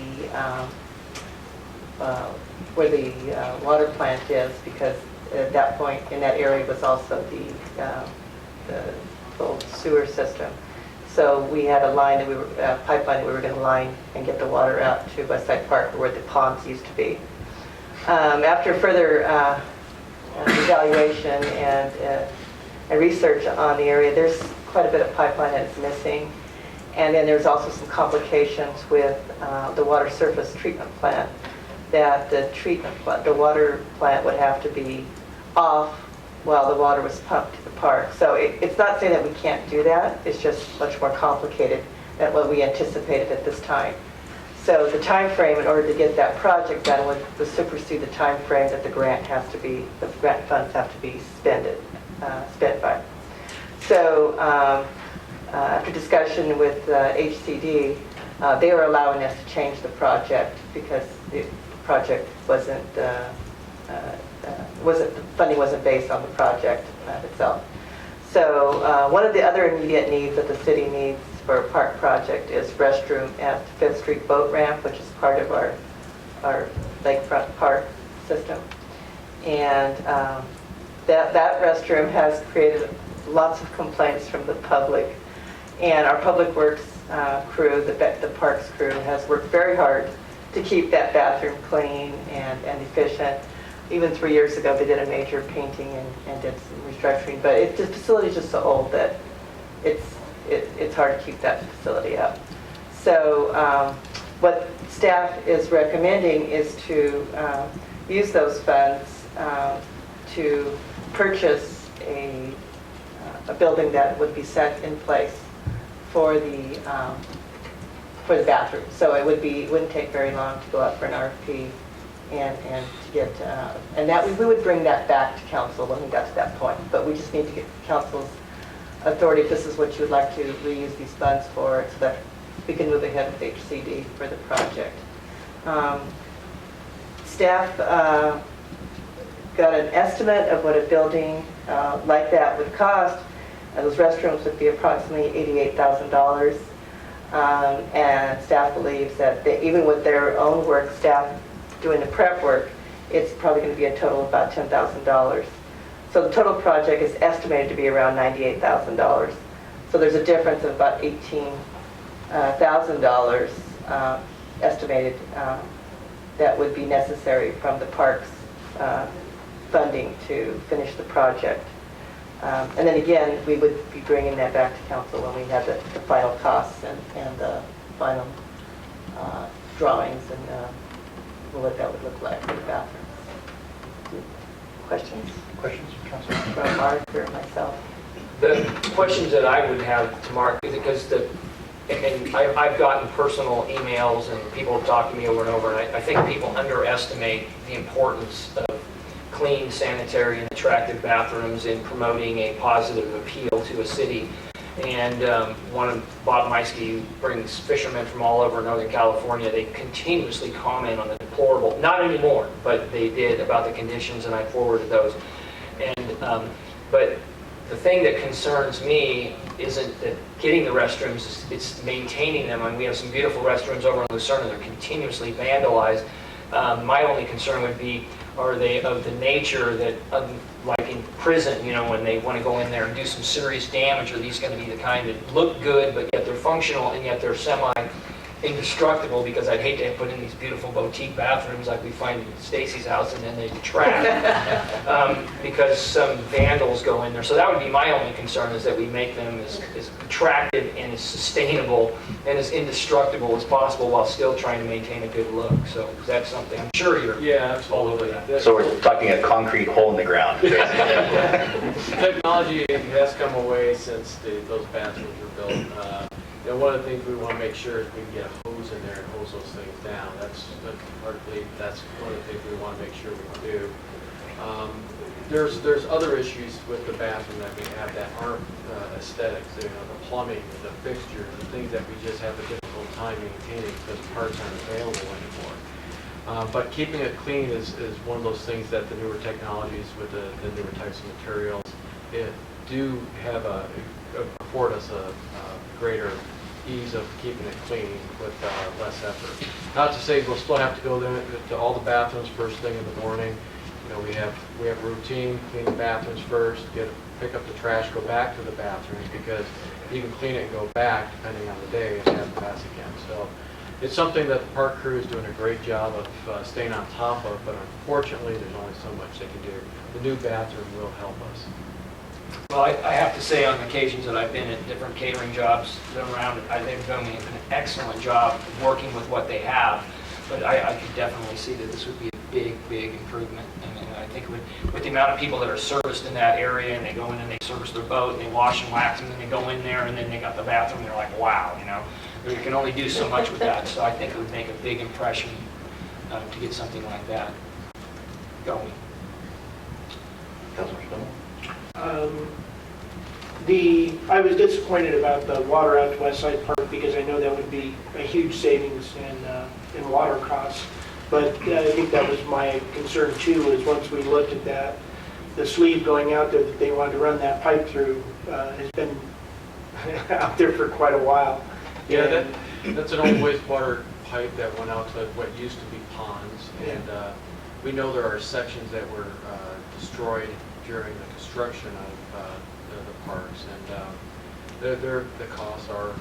where the water plant is, because at that point in that area was also the old sewer system. So we had a line that pipeline that we were going to line and get the water out to Westside Park where the ponds used to be. After further evaluation and research on the area, there's quite a bit of pipeline that's missing. And then there's also some complications with the water surface treatment plant, that the water plant would have to be off while the water was pumped to the park. So it's not saying that we can't do that, it's just much more complicated than what we anticipated at this time. So the time frame in order to get that project done would supersede the time frame that the grant funds have to be spent by. So after discussion with HCD, they were allowing us to change the project because the project the funding wasn't based on the project itself. So one of the other immediate needs that the city needs for a park project is restroom at 5th Street Boat Ramp, which is part of our lakefront park system. And that restroom has created lots of complaints from the public. And our Public Works crew, the Parks crew, has worked very hard to keep that bathroom clean and efficient. Even 3 years ago, they did a major painting and did some restructuring. But the facility is just so old that it's hard to keep that facility up. So what staff is recommending is to use those funds to purchase a building that would be set in place for the bathroom. So it wouldn't take very long to go out for an RFP and to get and that we would bring that back to council when we got to that point. But we just need to get council's authority if this is what you would like to reuse these funds for, so that we can move ahead with HCD for the project. Staff got an estimate of what a building like that would cost. Those restrooms would be approximately $88,000. And staff believes that even with their own work, staff doing the prep work, it's probably going to be a total of about $10,000. So the total project is estimated to be around $98,000. So there's a difference of about $18,000 estimated that would be necessary from the parks funding to finish the project. And then again, we would be bringing that back to council when we have the final costs and the final drawings and what that would look like for the bathrooms. Questions? Questions, Councilor? From Mark or myself? The questions that I would have to Mark is because I've gotten personal emails and people have talked to me over and over, and I think people underestimate the importance of clean, sanitary, and attractive bathrooms in promoting a positive appeal to a city. And Bob Meiske brings fishermen from all over Northern California. They continuously comment on the deplorable, not anymore, but they did, about the conditions, and I forwarded those. And but the thing that concerns me isn't that getting the restrooms, it's maintaining them. And we have some beautiful restrooms over in Lucerne, they're continuously vandalized. My only concern would be, are they of the nature that, like in prison, when they want to go in there and do some serious damage, are these going to be the kind that look good, but yet they're functional and yet they're semi-indestructible, because I'd hate to put in these beautiful boutique bathrooms like we find in Stacy's house and then they trash because some vandals go in there. So that would be my only concern, is that we make them as attractive and as sustainable and as indestructible as possible while still trying to maintain a good look. So that's something, I'm sure you're all over that. So we're talking a concrete hole in the ground, basically. Technology has come a way since those bathrooms were built. One of the things we want to make sure is we can get a hose in there and hose those things down. That's one of the things we want to make sure we can do. There's other issues with the bathroom that we have that aren't aesthetics. The plumbing, the fixtures, the things that we just have a difficult time maintaining because parts aren't available anymore. But keeping it clean is one of those things that the newer technologies with the newer types of materials do have afford us a greater ease of keeping it clean with less effort. Not to say we'll still have to go there to all the bathrooms first thing in the morning. We have routine, clean the bathrooms first, pick up the trash, go back to the bathrooms, because you can clean it and go back depending on the day and have it pass again. So it's something that the park crew is doing a great job of staying on top of, but unfortunately there's only so much they can do. The new bathroom will help us. Well, I have to say, on occasions that I've been at different catering jobs around, they've done an excellent job of working with what they have. But I could definitely see that this would be a big, big improvement. And I think with the amount of people that are serviced in that area, and they go in and they service their boat, and they wash and wax, and then they go in there, and then they got the bathroom, and they're like, wow, you can only do so much with that. So I think it would make a big impression to get something like that going. Councilor Spindler? I was disappointed about the water out to West Side Park, because I know that would be a huge savings in water costs. But I think that was my concern too, is once we looked at that, the sleeve going out there that they wanted to run that pipe through has been out there for quite a while. Yeah, that's an old wastewater pipe that went out to what used to be ponds. And we know there are sections that were destroyed during the construction of the parks, and the costs are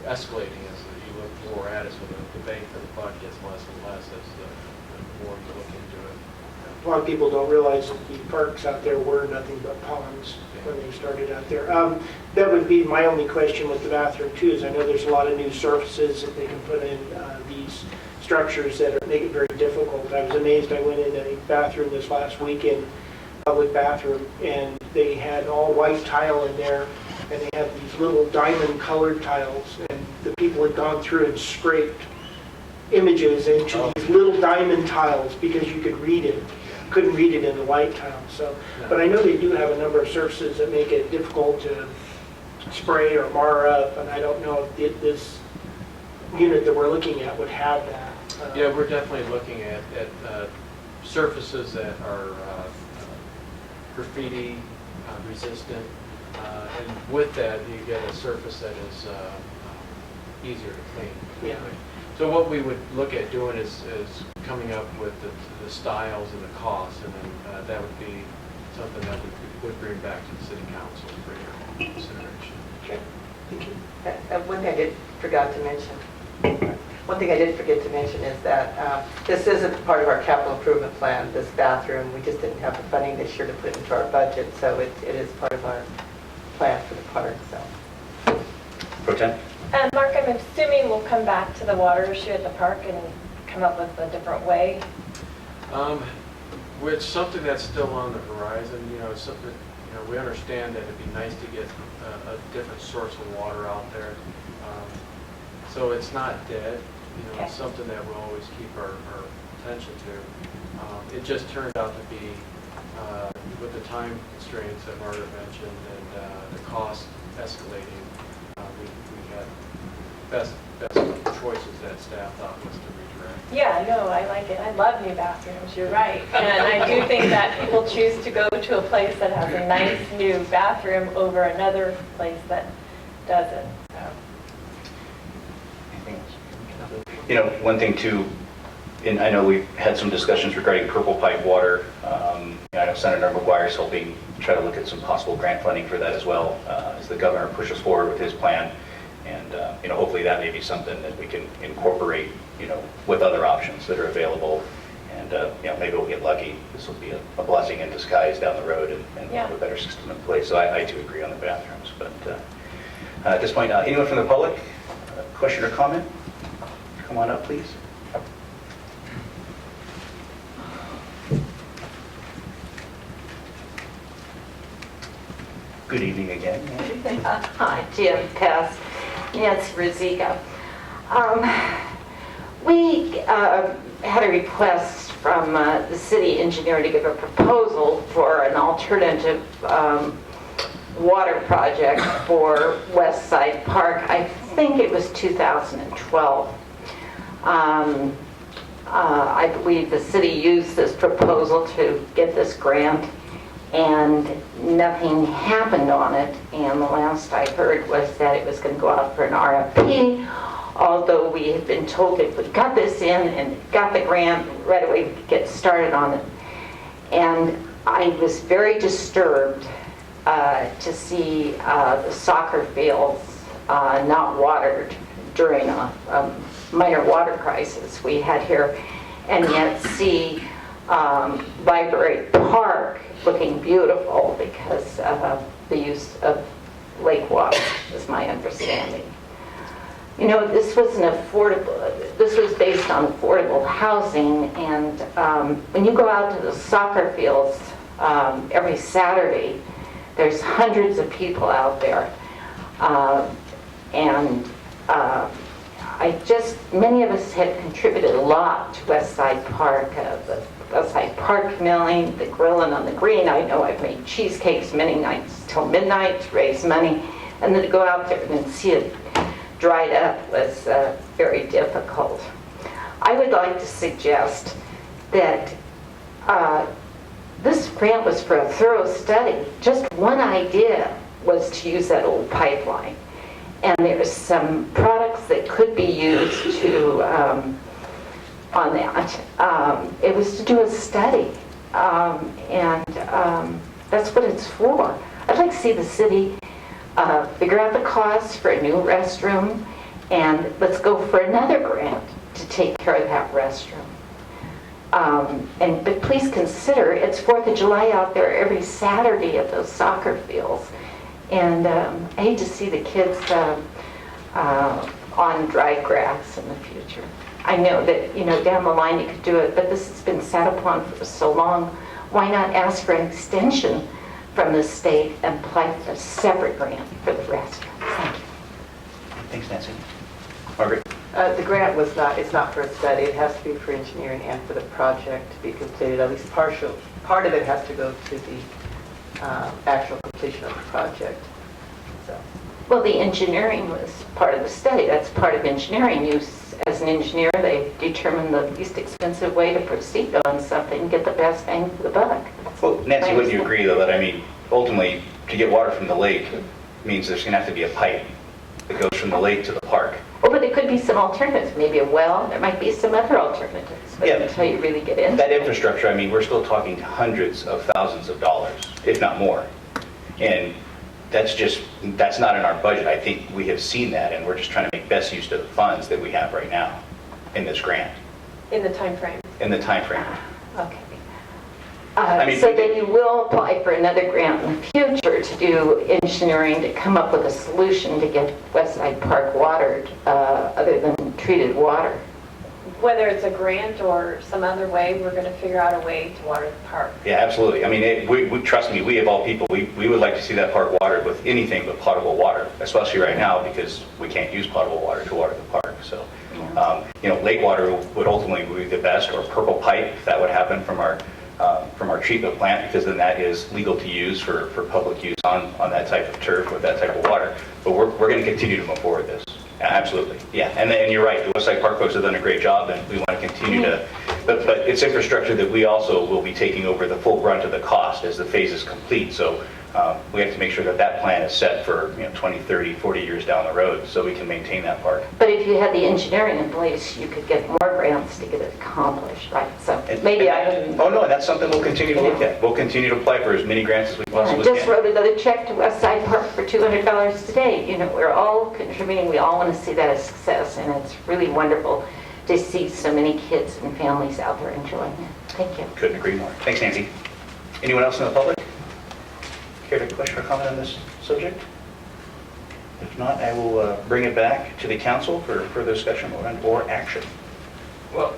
escalating as you look more at it, so the bang for the buck gets less and less as the more you look into it. A lot of people don't realize that the parks out there were nothing but ponds when they started out there. That would be my only question with the bathroom too, is I know there's a lot of new surfaces that they can put in these structures that make it very difficult. I was amazed. I went in a bathroom this last weekend, public bathroom, and they had all white tile in there, and they had these little diamond colored tiles, and the people had gone through and scraped images into these little diamond tiles because you could read it. Couldn't read it in the white tile. So, but I know they do have a number of surfaces that make it difficult to spray or mar up, and I don't know if this unit that we're looking at would have that. Yeah, we're definitely looking at surfaces that are graffiti resistant, and with that you get a surface that is easier to clean. Yeah. So what we would look at doing is coming up with the styles and the costs, and then that would be something that we would bring back to the city council for your consideration. Okay. Thank you. One thing I did forget to mention is that this isn't part of our capital improvement plan, this bathroom. We just didn't have the funding this year to put into our budget, so it is part of our plan for the park. So. Pro Tem? Mark, I'm assuming we'll come back to the water issue at the park and come up with a different way. It's something that's still on the horizon. It's something, we understand that it'd be nice to get a different source of water out there. So it's not dead. Okay. It's something that we'll always keep our attention to. It just turned out to be, with the time constraints that Margaret mentioned and the cost escalating, we had best choices that staff thought was to redirect. Yeah, no, I like it. I love new bathrooms, you're right. And I do think that people choose to go to a place that has a nice new bathroom over another place that doesn't. So. Anything else? One thing too, and I know we've had some discussions regarding purple pipe water. I know Senator McGuire is helping try to look at some possible grant funding for that as well, as the governor pushes forward with his plan. hopefully that may be something that we can incorporate, with other options that are available. And, maybe we'll get lucky. This will be a blessing in disguise down the road and have a better system in place. So I too agree on the bathrooms. But at this point, anyone from the public, question or comment? Come on up, please. Good evening again. Hi, Jim Pass, Nancy Rizzica. We had a request from the city engineer to give a proposal for an alternative water project for West Side Park. I think it was 2012. I believe the city used this proposal to get this grant, and nothing happened on it. And the last I heard was that it was going to go out for an RFP, although we had been told if we got this in and got the grant right away, we could get started on it. And I was very disturbed to see the soccer fields not watered during a minor water crisis we had here, and yet see Library Park looking beautiful because of the use of lake water, is my understanding. This was based on affordable housing, and when you go out to the soccer fields every Saturday, there's hundreds of people out there, many of us had contributed a lot to West Side Park, the West Side Park milling, the grilling on the green. I know I've made cheesecakes many nights till midnight to raise money, and then to go out there and see it dried up was very difficult. I would like to suggest that this grant was for a thorough study. Just one idea was to use that old pipeline. And there's some products that could be used to, on that. It was to do a study, that's what it's for. I'd like to see the city figure out the cost for a new restroom, and let's go for another grant to take care of that restroom. But please consider, it's 4th of July out there every Saturday at those soccer fields. And I hate to see the kids on dry grass in the future. I know that, down the line you could do it, but this has been sat upon for so long. Why not ask for an extension from the state and apply for a separate grant for the rest? Thank you. Thanks, Nancy. Margaret? The grant it's not for a study. It has to be for engineering and for the project to be completed. At least part of it has to go to the actual completion of the project. Well, the engineering was part of the study. That's part of engineering. As an engineer, they determine the least expensive way to proceed on something, get the best bang for the buck. Well, Nancy, wouldn't you agree, though, that, ultimately, to get water from the lake means there's going to have to be a pipe that goes from the lake to the park? Well, but there could be some alternatives. Maybe a well. There might be some other alternatives. But until you really get into that infrastructure, we're still talking hundreds of thousands of dollars, if not more. And that's not in our budget. I think we have seen that, and we're just trying to make best use of the funds that we have right now in this grant. In the time frame. In the time frame. Okay. So then you will apply for another grant in the future to do engineering to come up with a solution to get West Side Park watered other than treated water. Whether it's a grant or some other way, we're going to figure out a way to water the park. Yeah, absolutely. We trust me, we of all people, we would like to see that park watered with anything but potable water, especially right now because we can't use potable water to water the park. So, lake water would ultimately be the best, or purple pipe, if that would happen from our treatment plant, because then that is legal to use for public use on that type of turf with that type of water. But we're going to continue to move forward with this. Absolutely, yeah, and you're right. The West Side Park folks have done a great job, and we want to continue to. But it's infrastructure that we also will be taking over the full brunt of the cost as the phase is complete. So we have to make sure that that plan is set for 20, 30, 40 years down the road so we can maintain that park. But if you had the engineering in place, you could get more grants to get it accomplished, right? So And- maybe and oh no, and that's something we'll continue to look at. We'll continue to apply for as many grants as we I possibly just can. wrote another check to West Side Park for $200 today. We're all contributing. We all want to see that as success, and it's really wonderful to see so many kids and families out there enjoying it. Thank you. Couldn't agree more. Thanks, Nancy. Anyone else in the public care to question or comment on this subject? If not, I will bring it back to the council for further discussion or action. Well,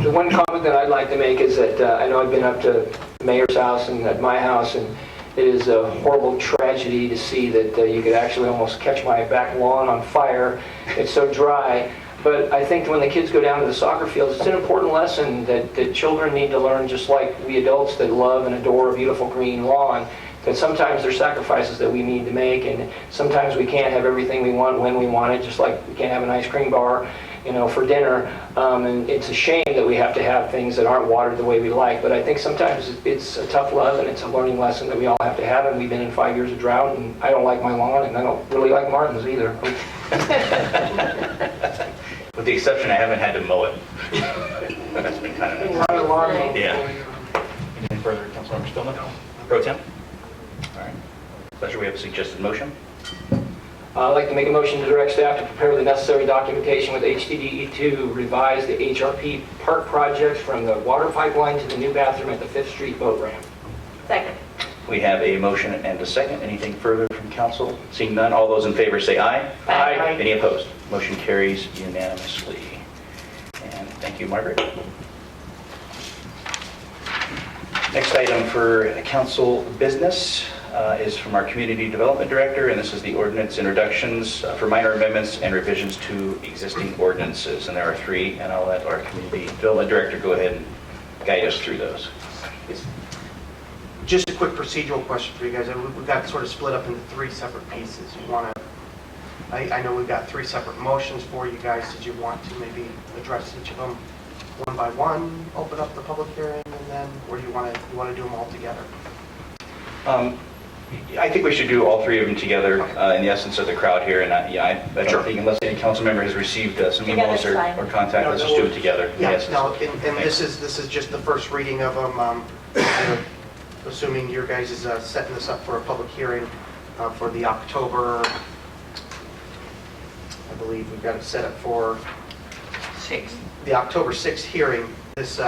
the one comment that I'd like to make is that I know I've been up to the mayor's house and at my house, and it is a horrible tragedy to see that you could actually almost catch my back lawn on fire. It's so dry. But I think when the kids go down to the soccer fields, it's an important lesson that children need to learn, just like we adults that love and adore a beautiful green lawn, that sometimes there's sacrifices that we need to make, and sometimes we can't have everything we want when we want it, just like we can't have an ice cream bar, for dinner. And it's a shame that we have to have things that aren't watered the way we like. But I think sometimes it's a tough love, and it's a learning lesson that we all have to have. And we've been in 5 years of drought, and I don't like my lawn, and I don't really like Martin's either. With the exception, I haven't had to mow it. That's been kind of nice. Yeah. Anything further, Councilmember Stillman? Pro Tem? All right. Pleasure, we have a suggested motion. I'd like to make a motion to direct staff to prepare the necessary documentation with HDDE to revise the HRP park project from the water pipeline to the new bathroom at the 5th Street boat ramp. Second. We have a motion and a second. Anything further from council? Seeing none, all those in favor say aye. Aye. Any opposed? Motion carries unanimously. And thank you, Margaret. Next item for council business is from our Community Development Director, and this is the ordinance introductions for minor amendments and revisions to existing ordinances. And there are 3, and I'll let our Community Development Director go ahead and guide us through those. Just a quick procedural question for you guys. We've got sort of split up into 3 separate pieces. You want to, I know we've got 3 separate motions for you guys. Did you want to maybe address each of them one by one, open up the public hearing, and then, or do you want to do them all together? I think we should do all 3 of them together in the essence of the crowd here. And I don't think, unless any council member has received some emails or contact, let's just do it together. Yes, no, and this is just the first reading of them. Assuming your guys is setting this up for a public hearing for the October, I believe we've got it set up for 6th. The October 6th hearing. This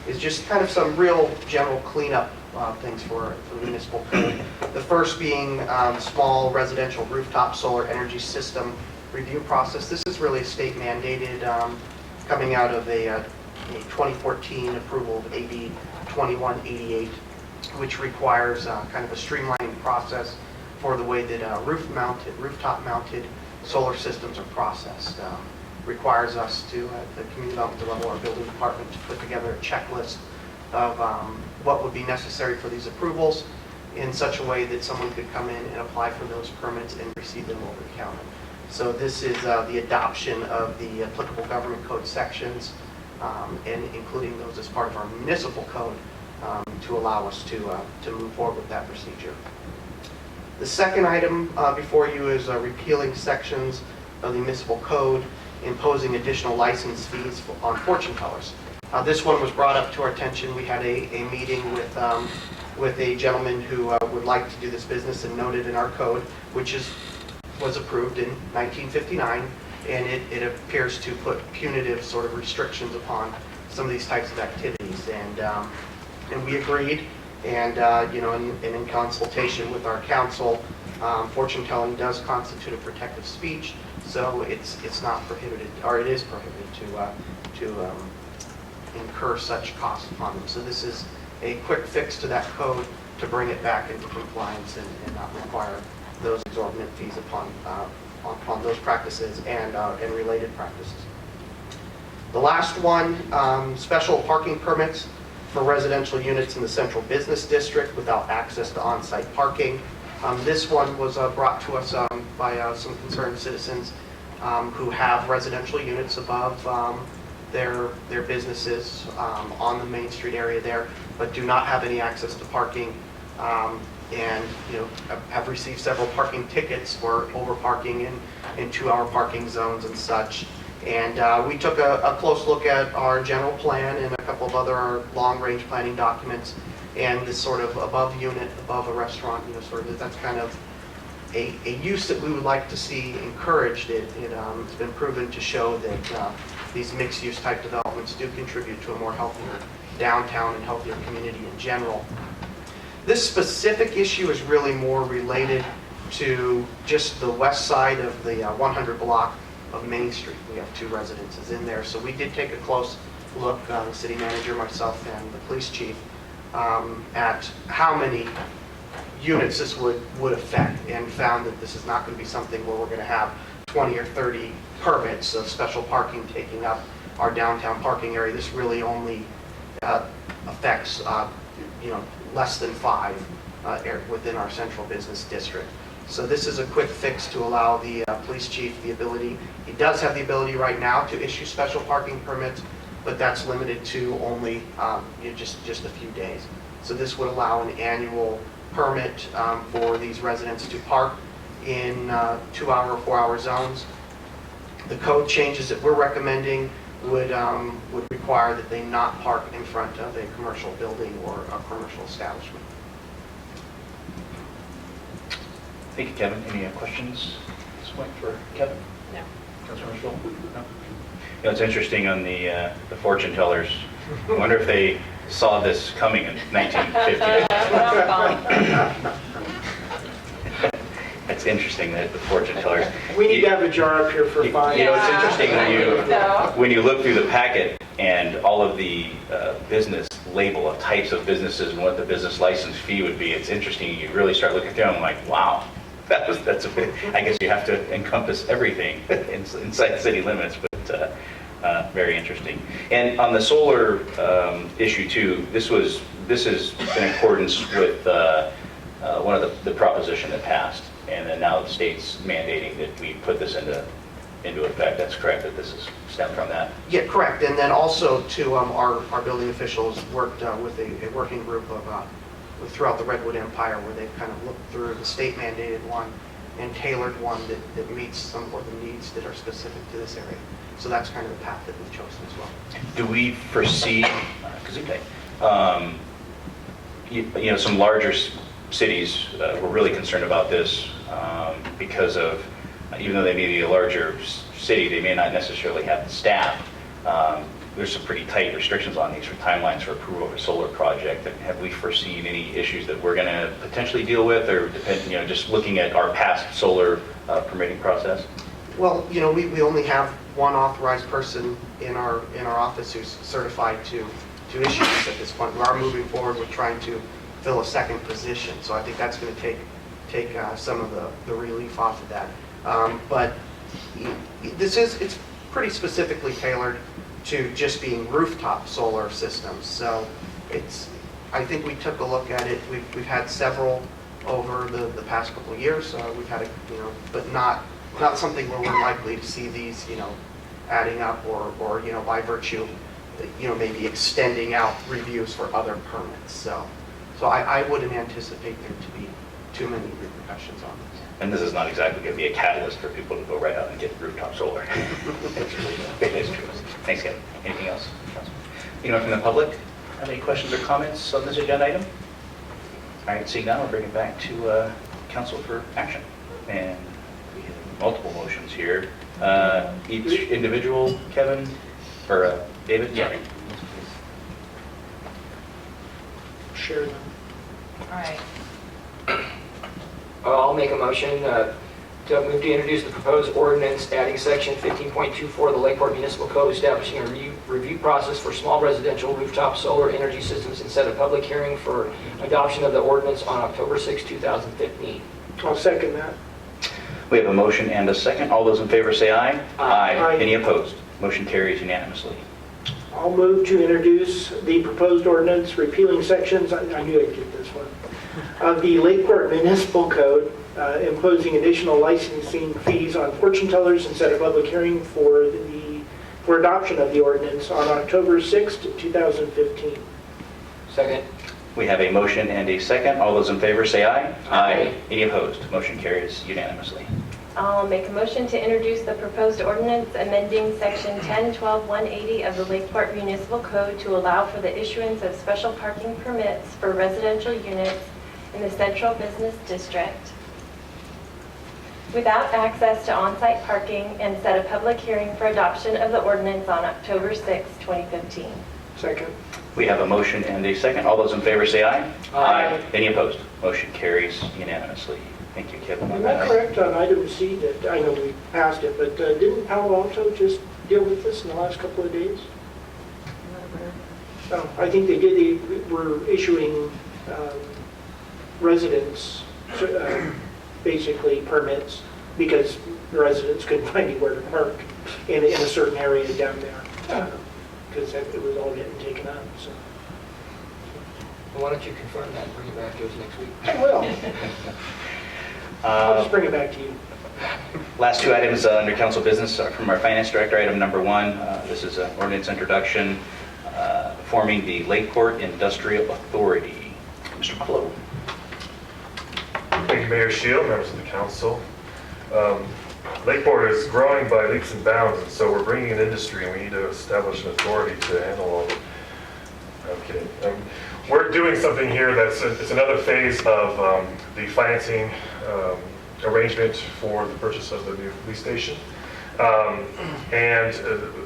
is just kind of some real general cleanup things for municipal code. The first being small residential rooftop solar energy system review process. This is really state mandated, coming out of a 2014 approval of AB 2188, which requires kind of a streamlining process for the way that rooftop-mounted solar systems are processed. Requires us to, at the community development level, our building department, to put together a checklist of what would be necessary for these approvals in such a way that someone could come in and apply for those permits and receive them over the counter. So this is the adoption of the applicable government code sections, and including those as part of our municipal code to allow us to move forward with that procedure. The second item before you is repealing sections of the municipal code imposing additional license fees on fortune tellers. This one was brought up to our attention. We had a meeting with a gentleman who would like to do this business and noted in our code, which was approved in 1959, and it appears to put punitive sort of restrictions upon some of these types of activities. And we agreed, and in consultation with our council, fortune telling does constitute a protective speech, so it's not prohibited, or it is prohibited to incur such costs upon them. So this is a quick fix to that code to bring it back into compliance and not require those exorbitant fees upon those practices and related practices. The last one, special parking permits for residential units in the central business district without access to on-site parking. This one was brought to us by some concerned citizens who have residential units above their businesses on the Main Street area there, but do not have any access to parking. and, have received several parking tickets for overparking in 2-hour parking zones and such. And we took a close look at our general plan and a couple of other long-range planning documents, and this sort of above unit, above a restaurant, that's kind of a use that we would like to see encouraged. It's been proven to show that these mixed-use type developments do contribute to a more healthier downtown and healthier community in general. This specific issue is really more related to just the west side of the 100 block of Main Street. We have 2 residences in there, so we did take a close look, the city manager, myself, and the police chief, at how many units this would affect, and found that this is not going to be something where we're going to have 20 or 30 permits of special parking taking up our downtown parking area. This really only affects less than 5 within our central business district. So this is a quick fix to allow the police chief the ability. He does have the ability right now to issue special parking permits, but that's limited to only just a few days. So this would allow an annual permit for these residents to park in 2-hour, 4-hour zones. The code changes that we're recommending would require that they not park in front of a commercial building or a commercial establishment. Thank you, Kevin. Any questions at this point for Kevin? No. Councilor Scholl? No? It's interesting on the fortune tellers. I wonder if they saw this coming in 1950. It's interesting that the fortune tellers. We need to have a jar up here for fun. It's interesting when you look through the packet and all of the business label of types of businesses and what the business license fee would be. It's interesting. You really start looking through them. I'm like, wow, that's a bit. I guess you have to encompass everything inside city limits, but very interesting. And on the solar issue too, this is in accordance with one of the proposition that passed. And then now the state's mandating that we put this into effect. That's correct, that this is stemmed from that? Yeah, correct. And then also to our building officials worked with a working group of throughout the Redwood Empire, where they've kind of looked through the state mandated one and tailored one that meets some of the needs that are specific to this area. So that's kind of the path that we've chosen as well. Do we foresee, some larger cities were really concerned about this because of, even though they may be a larger city, they may not necessarily have the staff. There's some pretty tight restrictions on these for timelines for approval of a solar project. Have we foreseen any issues that we're going to potentially deal with, or just looking at our past solar permitting process? Well, we only have one authorized person in our office who's certified to issue this at this point. We are moving forward with trying to fill a second position, so I think that's going to take some of the relief off of that. But it's pretty specifically tailored to just being rooftop solar systems. So I think we took a look at it. We've had several over the past couple of years. We've had but not something where we're likely to see these adding up or by virtue maybe extending out reviews for other permits. So I wouldn't anticipate there to be too many repercussions on this. And this is not exactly going to be a catalyst for people to go right out and get rooftop solar. It's true. Thanks, Kevin. Anything else? Anyone from the public have any questions or comments on this agenda item? All right, seeing none, we'll bring it back to council for action. And we have multiple motions here. Each individual, Kevin, or David? Yeah. Share them. All right. I'll make a motion to move to introduce the proposed ordinance adding section 15.24 of the Lakeport Municipal Code establishing a review process for small residential rooftop solar energy systems and set a public hearing for adoption of the ordinance on October 6, 2015. I'll second that. We have a motion and a second. All those in favor say aye. Aye. Any opposed? Motion carries unanimously. I'll move to introduce the proposed ordinance repealing sections, I knew I'd get this one, of the Lakeport Municipal Code, imposing additional licensing fees on fortune tellers and set a public hearing for adoption of the ordinance on October 6th, 2015. Second. We have a motion and a second. All those in favor say aye. Aye. Any opposed? Motion carries unanimously. I'll make a motion to introduce the proposed ordinance amending Section 10-12-180 of the Lakeport Municipal Code to allow for the issuance of special parking permits for residential units in the Central Business District without access to on-site parking, and set a public hearing for adoption of the ordinance on October 6, 2015. Second. We have a motion and a second. All those in favor say aye. Aye. Any opposed? Motion carries unanimously. Thank you, Kevin. Am I correct on item C that, I know we passed it, but didn't Palo Alto just deal with this in the last couple of days? Oh, I think they did. They were issuing residents basically permits because the residents couldn't find anywhere to park in a certain area down there because it was all getting taken up. So Why don't you confirm that and bring it back to us next week? I will. I'll just bring it back to you. Last two items under council business are from our finance director. Item number one, this is an ordinance introduction forming the Lakeport Industrial Authority. Mr. Clough. Thank you, Mayor Shield, members of the council. Lakeport is growing by leaps and bounds, and so we're bringing in industry, and we need to establish an authority to handle all of it. I'm kidding. We're doing something here it's another phase of the financing arrangement for the purchase of the new police station.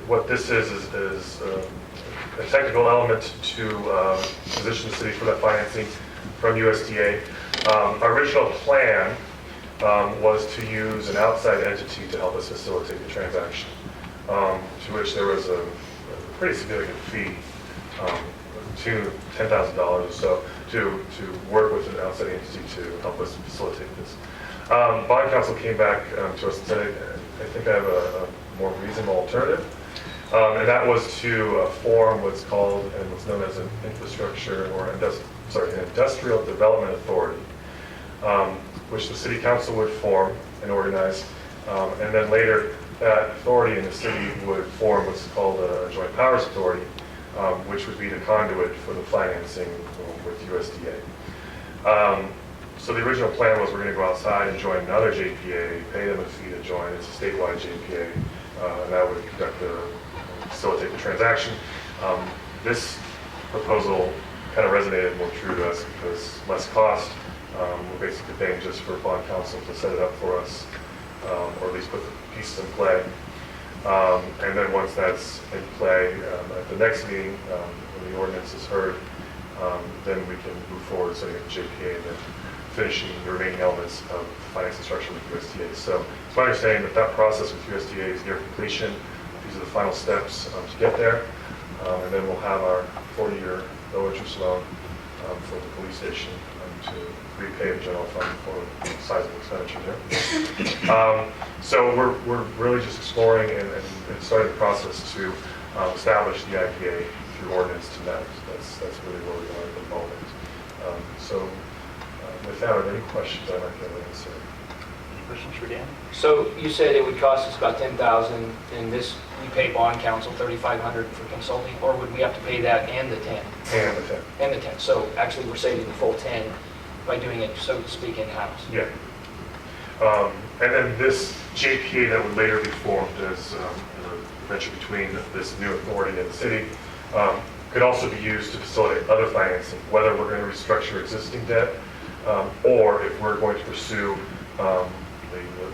What this is a technical element to position the city for that financing from USDA. Our original plan was to use an outside entity to help us facilitate the transaction, to which there was a pretty significant fee, to $10,000 or so, to work with an outside entity to help us facilitate this. Bond counsel came back to us and said, I think I have a more reasonable alternative. And that was to form what's called and what's known as an infrastructure or an industrial development authority, which the city council would form and organize. And then later, that authority in the city would form what's called a joint powers authority, which would be the conduit for the financing with USDA. So the original plan was we're going to go outside and join another JPA, pay them a fee to join. It's a statewide JPA, and that would facilitate the transaction. This proposal kind of resonated more true to us because less cost. We're basically paying just for bond counsel to set it up for us, or at least put the pieces in play. And then once that's in play, at the next meeting, when the ordinance is heard, then we can move forward setting up the JPA and then finishing the remaining elements of financing structure with USDA. So it's my understanding that process with USDA is near completion. These are the final steps to get there. And then we'll have our 40-year low-interest loan for the police station to repay the general fund for the sizable expenditure there. So we're really just exploring and starting the process to establish the IPA through ordinance tonight. That's really where we are at the moment. With that, are there any questions I might be able to answer? Any questions for Dan? So you said it would cost us about $10,000, and this, we pay bond counsel $3,500 for consulting, or would we have to pay that and the 10? And the 10. And the 10. So actually, we're saving the full 10 by doing it, so to speak, in-house. Yeah. And then this JPA that would later be formed as a venture between this new authority and the city could also be used to facilitate other financing, whether we're going to restructure existing debt or if we're going to pursue the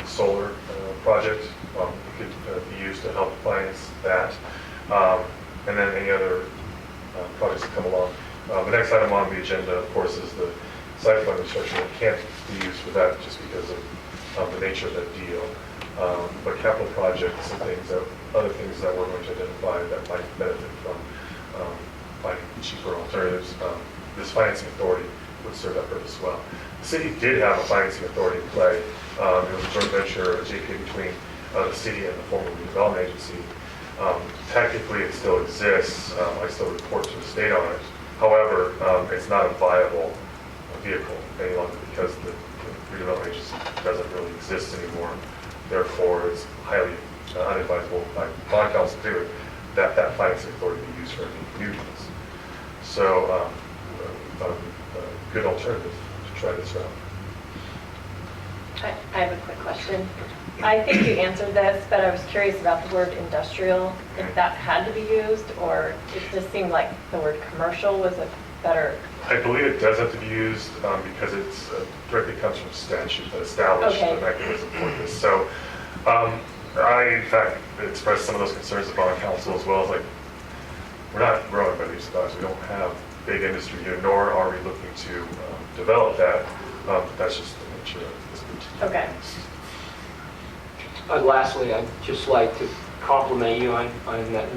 solar project, it could be used to help finance that. And then any other projects that come along. The next item on the agenda, of course, is the site plan restructuring. It can't be used for that just because of the nature of that deal. But capital projects and other things that we're going to identify that might benefit from finding cheaper alternatives, this financing authority would serve that purpose well. The city did have a financing authority in play. It was a joint venture, a JPA between the city and the former redevelopment agency. Technically, it still exists. I still report to the state on it. However, it's not a viable vehicle any longer because the redevelopment agency doesn't really exist anymore. Therefore, it's highly unadvisable by bond counsel to that financing authority be used for any new deals. So a good alternative to try this route. I have a quick question. I think you answered this, but I was curious about the word industrial, if that had to be used, or it just seemed like the word commercial was a better. I believe it does have to be used because it's directly comes from statute that established Okay. the mechanism for this. So I, in fact, expressed some of those concerns to bond council as well. As like, we're not growing by leaps and bounds. We don't have big industry here, nor are we looking to develop that. That's just the nature of this particular Okay. piece. Lastly, I'd just like to compliment you on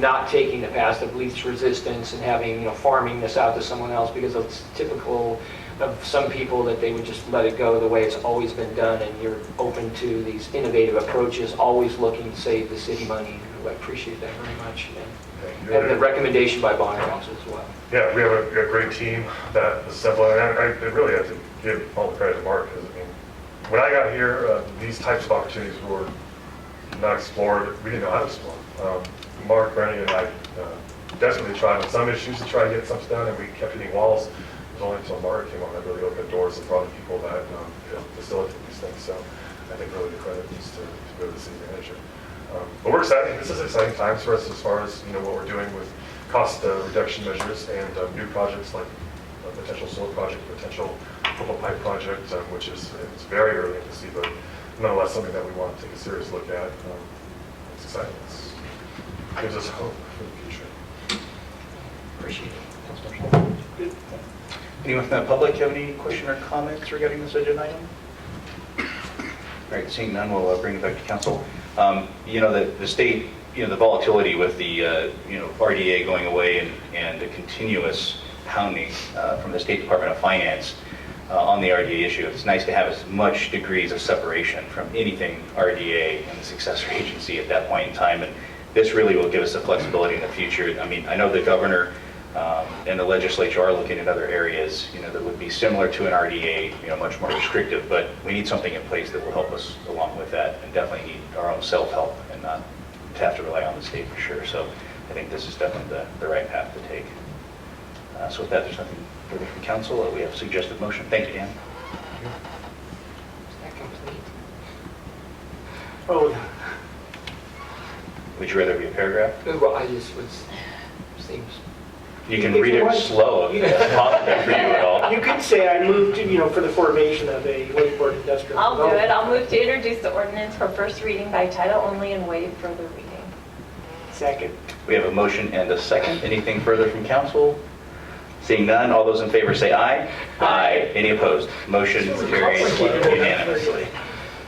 not taking the path of least resistance and having, farming this out to someone else, because it's typical of some people that they would just let it go the way it's always been done, and you're open to these innovative approaches, always looking to save the city money. I appreciate that very much. Thank you. And the recommendation by bond council as well. Yeah, we have a great team that assembled, and I really have to give all the credit to Mark, because I mean, when I got here, these types of opportunities were not explored. We didn't know how to explore. Mark, Bernie, and I desperately tried on some issues to try to get something done, and we kept hitting walls. It was only until Mark came on that really opened doors and brought in people that facilitate these things. So I think really the credit needs to go to the city manager. But we're excited. This is exciting times for us as far as what we're doing with cost reduction measures and new projects like a potential solar project, potential purple pipe project, which is it's very early in the sea, but nonetheless something that we want to take a serious look at. It's exciting. It gives us hope for the future. Appreciate it. Anyone from the public have any question or comments regarding this agenda item? All right, seeing none, we'll bring it back to council. The state, the volatility with the, RDA going away and the continuous pounding from the State Department of Finance on the RDA issue. It's nice to have as much degrees of separation from anything RDA and the successor agency at that point in time. And this really will give us the flexibility in the future. I mean, I know the governor and the legislature are looking at other areas, that would be similar to an RDA, much more restrictive, but we need something in place that will help us along with that, and definitely need our own self-help and not to have to rely on the state for sure. So I think this is definitely the right path to take. So with that, there's nothing further from council. We have a suggested motion. Thank you, Dan. Is that complete? Oh, Would you rather be a paragraph? Well, I just seems. You can read it slow if that's possible for you at all. you could say I moved to, for the formation of a Lakeport industrial. I'll do it. development. I'll move to introduce the ordinance for first reading by title only and waive further reading. Second. We have a motion and a second. Anything further from council? Seeing none, all those in favor say aye. Aye. Any opposed? Motion carries unanimously.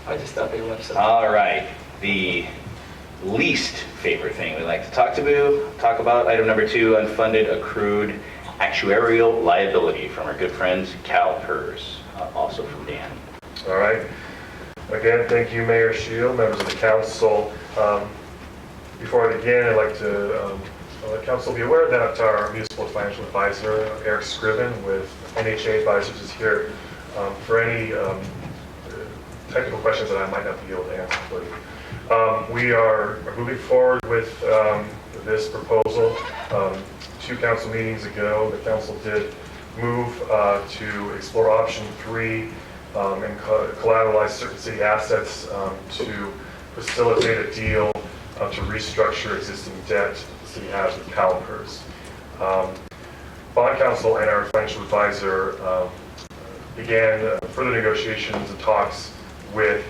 I just thought they left some. All right. The least favorite thing we like to talk about, item number 2, unfunded accrued actuarial liability from our good friends Cal PERS, also from Dan. All right. Again, thank you, Mayor Shield, members of the council. Before I begin, I'd like to let council be aware that our municipal financial advisor, Eric Scriven with NHA Advisors, is here for any technical questions that I might not be able to answer for you. We are moving forward with this proposal. 2 council meetings ago, the council did move to explore option 3 and collateralize certain city assets to facilitate a deal to restructure existing debt the city has with CalPERS. Bond counsel and our financial advisor began further negotiations and talks with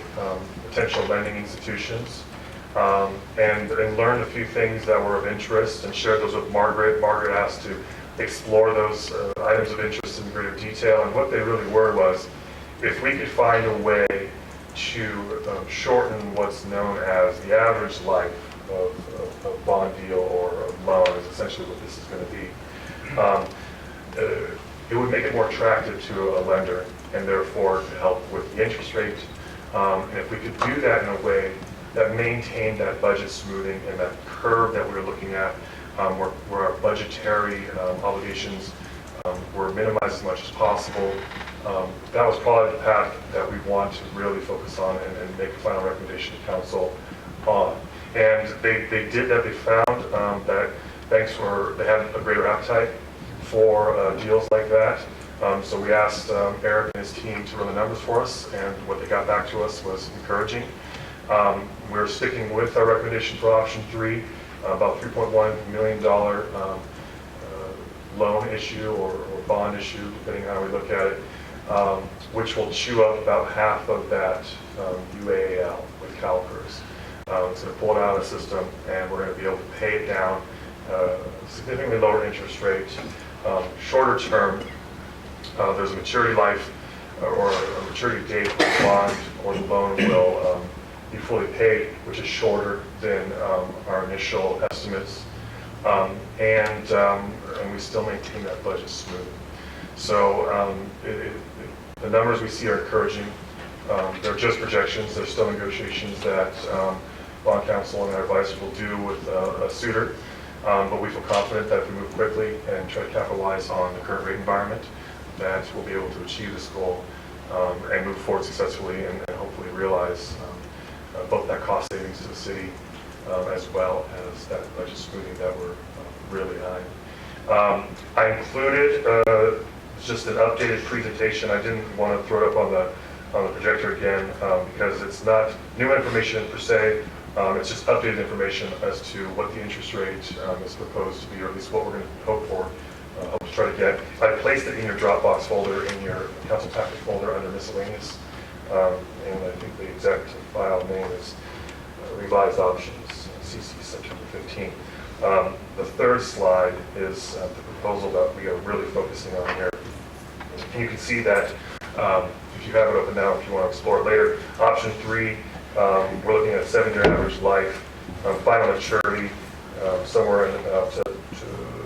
potential lending institutions and learned a few things that were of interest and shared those with Margaret. Margaret asked to explore those items of interest in greater detail, and what they really were was if we could find a way to shorten what's known as the average life of a bond deal or a loan is essentially what this is going to be. It would make it more attractive to a lender and therefore to help with the interest rate. And if we could do that in a way that maintained that budget smoothing and that curve that we were looking at, where our budgetary obligations were minimized as much as possible, that was probably the path that we want to really focus on and make a final recommendation to council on. And they did that. They found that banks had a greater appetite for deals like that. So we asked Eric and his team to run the numbers for us, and what they got back to us was encouraging. We're sticking with our recommendation for option 3, about $3.1 million loan issue or bond issue, depending on how we look at it, which will chew up about half of that UAL with CalPERS. It's going to pull it out of the system, and we're going to be able to pay it down significantly lower interest rate. Shorter term, there's a maturity life or a maturity date for the bond or the loan will be fully paid, which is shorter than our initial estimates. And we still maintain that budget smooth. So the numbers we see are encouraging. They're just projections. There's still negotiations that bond counsel and our advisors will do with a suitor. But we feel confident that if we move quickly and try to capitalize on the current rate environment, that we'll be able to achieve this goal and move forward successfully and hopefully realize both that cost savings to the city as well as that budget smoothing that we're really eyeing. I included just an updated presentation. I didn't want to throw it up on the projector again because it's not new information per se. It's just updated information as to what the interest rate is proposed to be, or at least what we're going to hope for, hope to try to get. I placed it in your Dropbox folder, in your council packet folder under miscellaneous, and I think the exact file name is revised options, CC September 15. The third slide is the proposal that we are really focusing on here. And you can see that if you have it open now, if you want to explore it later, option 3, we're looking at a 7-year average life, final maturity somewhere in about to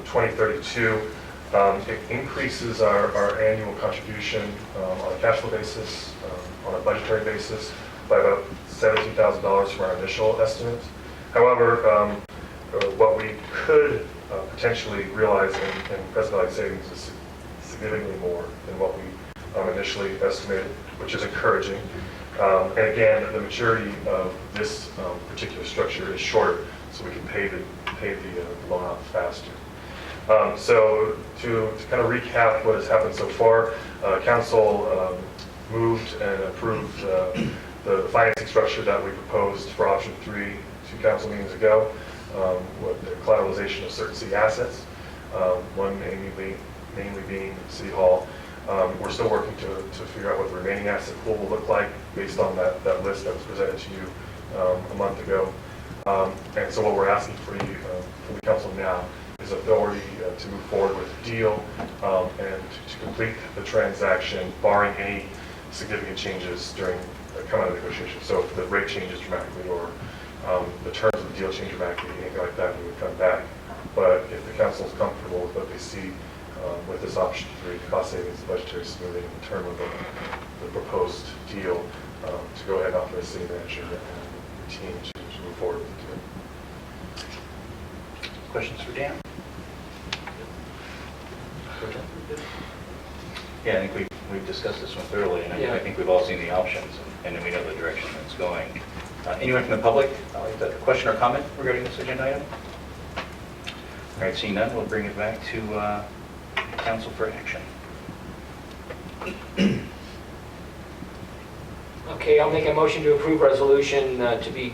2032. It increases our annual contribution on a cash flow basis, on a budgetary basis, by about $17,000 from our initial estimate. However, what we could potentially realize in present value savings is significantly more than what we initially estimated, which is encouraging. And again, the maturity of this particular structure is shorter, so we can pay the loan off faster. So to kind of recap what has happened so far, Council moved and approved the financing structure that we proposed for option 3 2 council meetings ago, with the collateralization of certain city assets, one mainly being City Hall. We're still working to figure out what the remaining asset pool will look like based on that list that was presented to you a month ago. And so what we're asking for you, from the council now, is authority to move forward with the deal and to complete the transaction, barring any significant changes during come out of negotiations. So if the rate changes dramatically or the terms of the deal change dramatically, anything like that, we would come back. But if the council is comfortable with what they see with this option 3, cost savings, budgetary smoothing, the term of the proposed deal, to go ahead and authorize city manager and the team to move forward with the deal. Questions for Dan? Yeah, I think we've discussed this one thoroughly, and I think we've all seen the options, and we know the direction it's going. Anyone from the public, a question or comment regarding this agenda item? All right, seeing none, we'll bring it back to council for action. Okay, I'll make a motion to approve resolution to be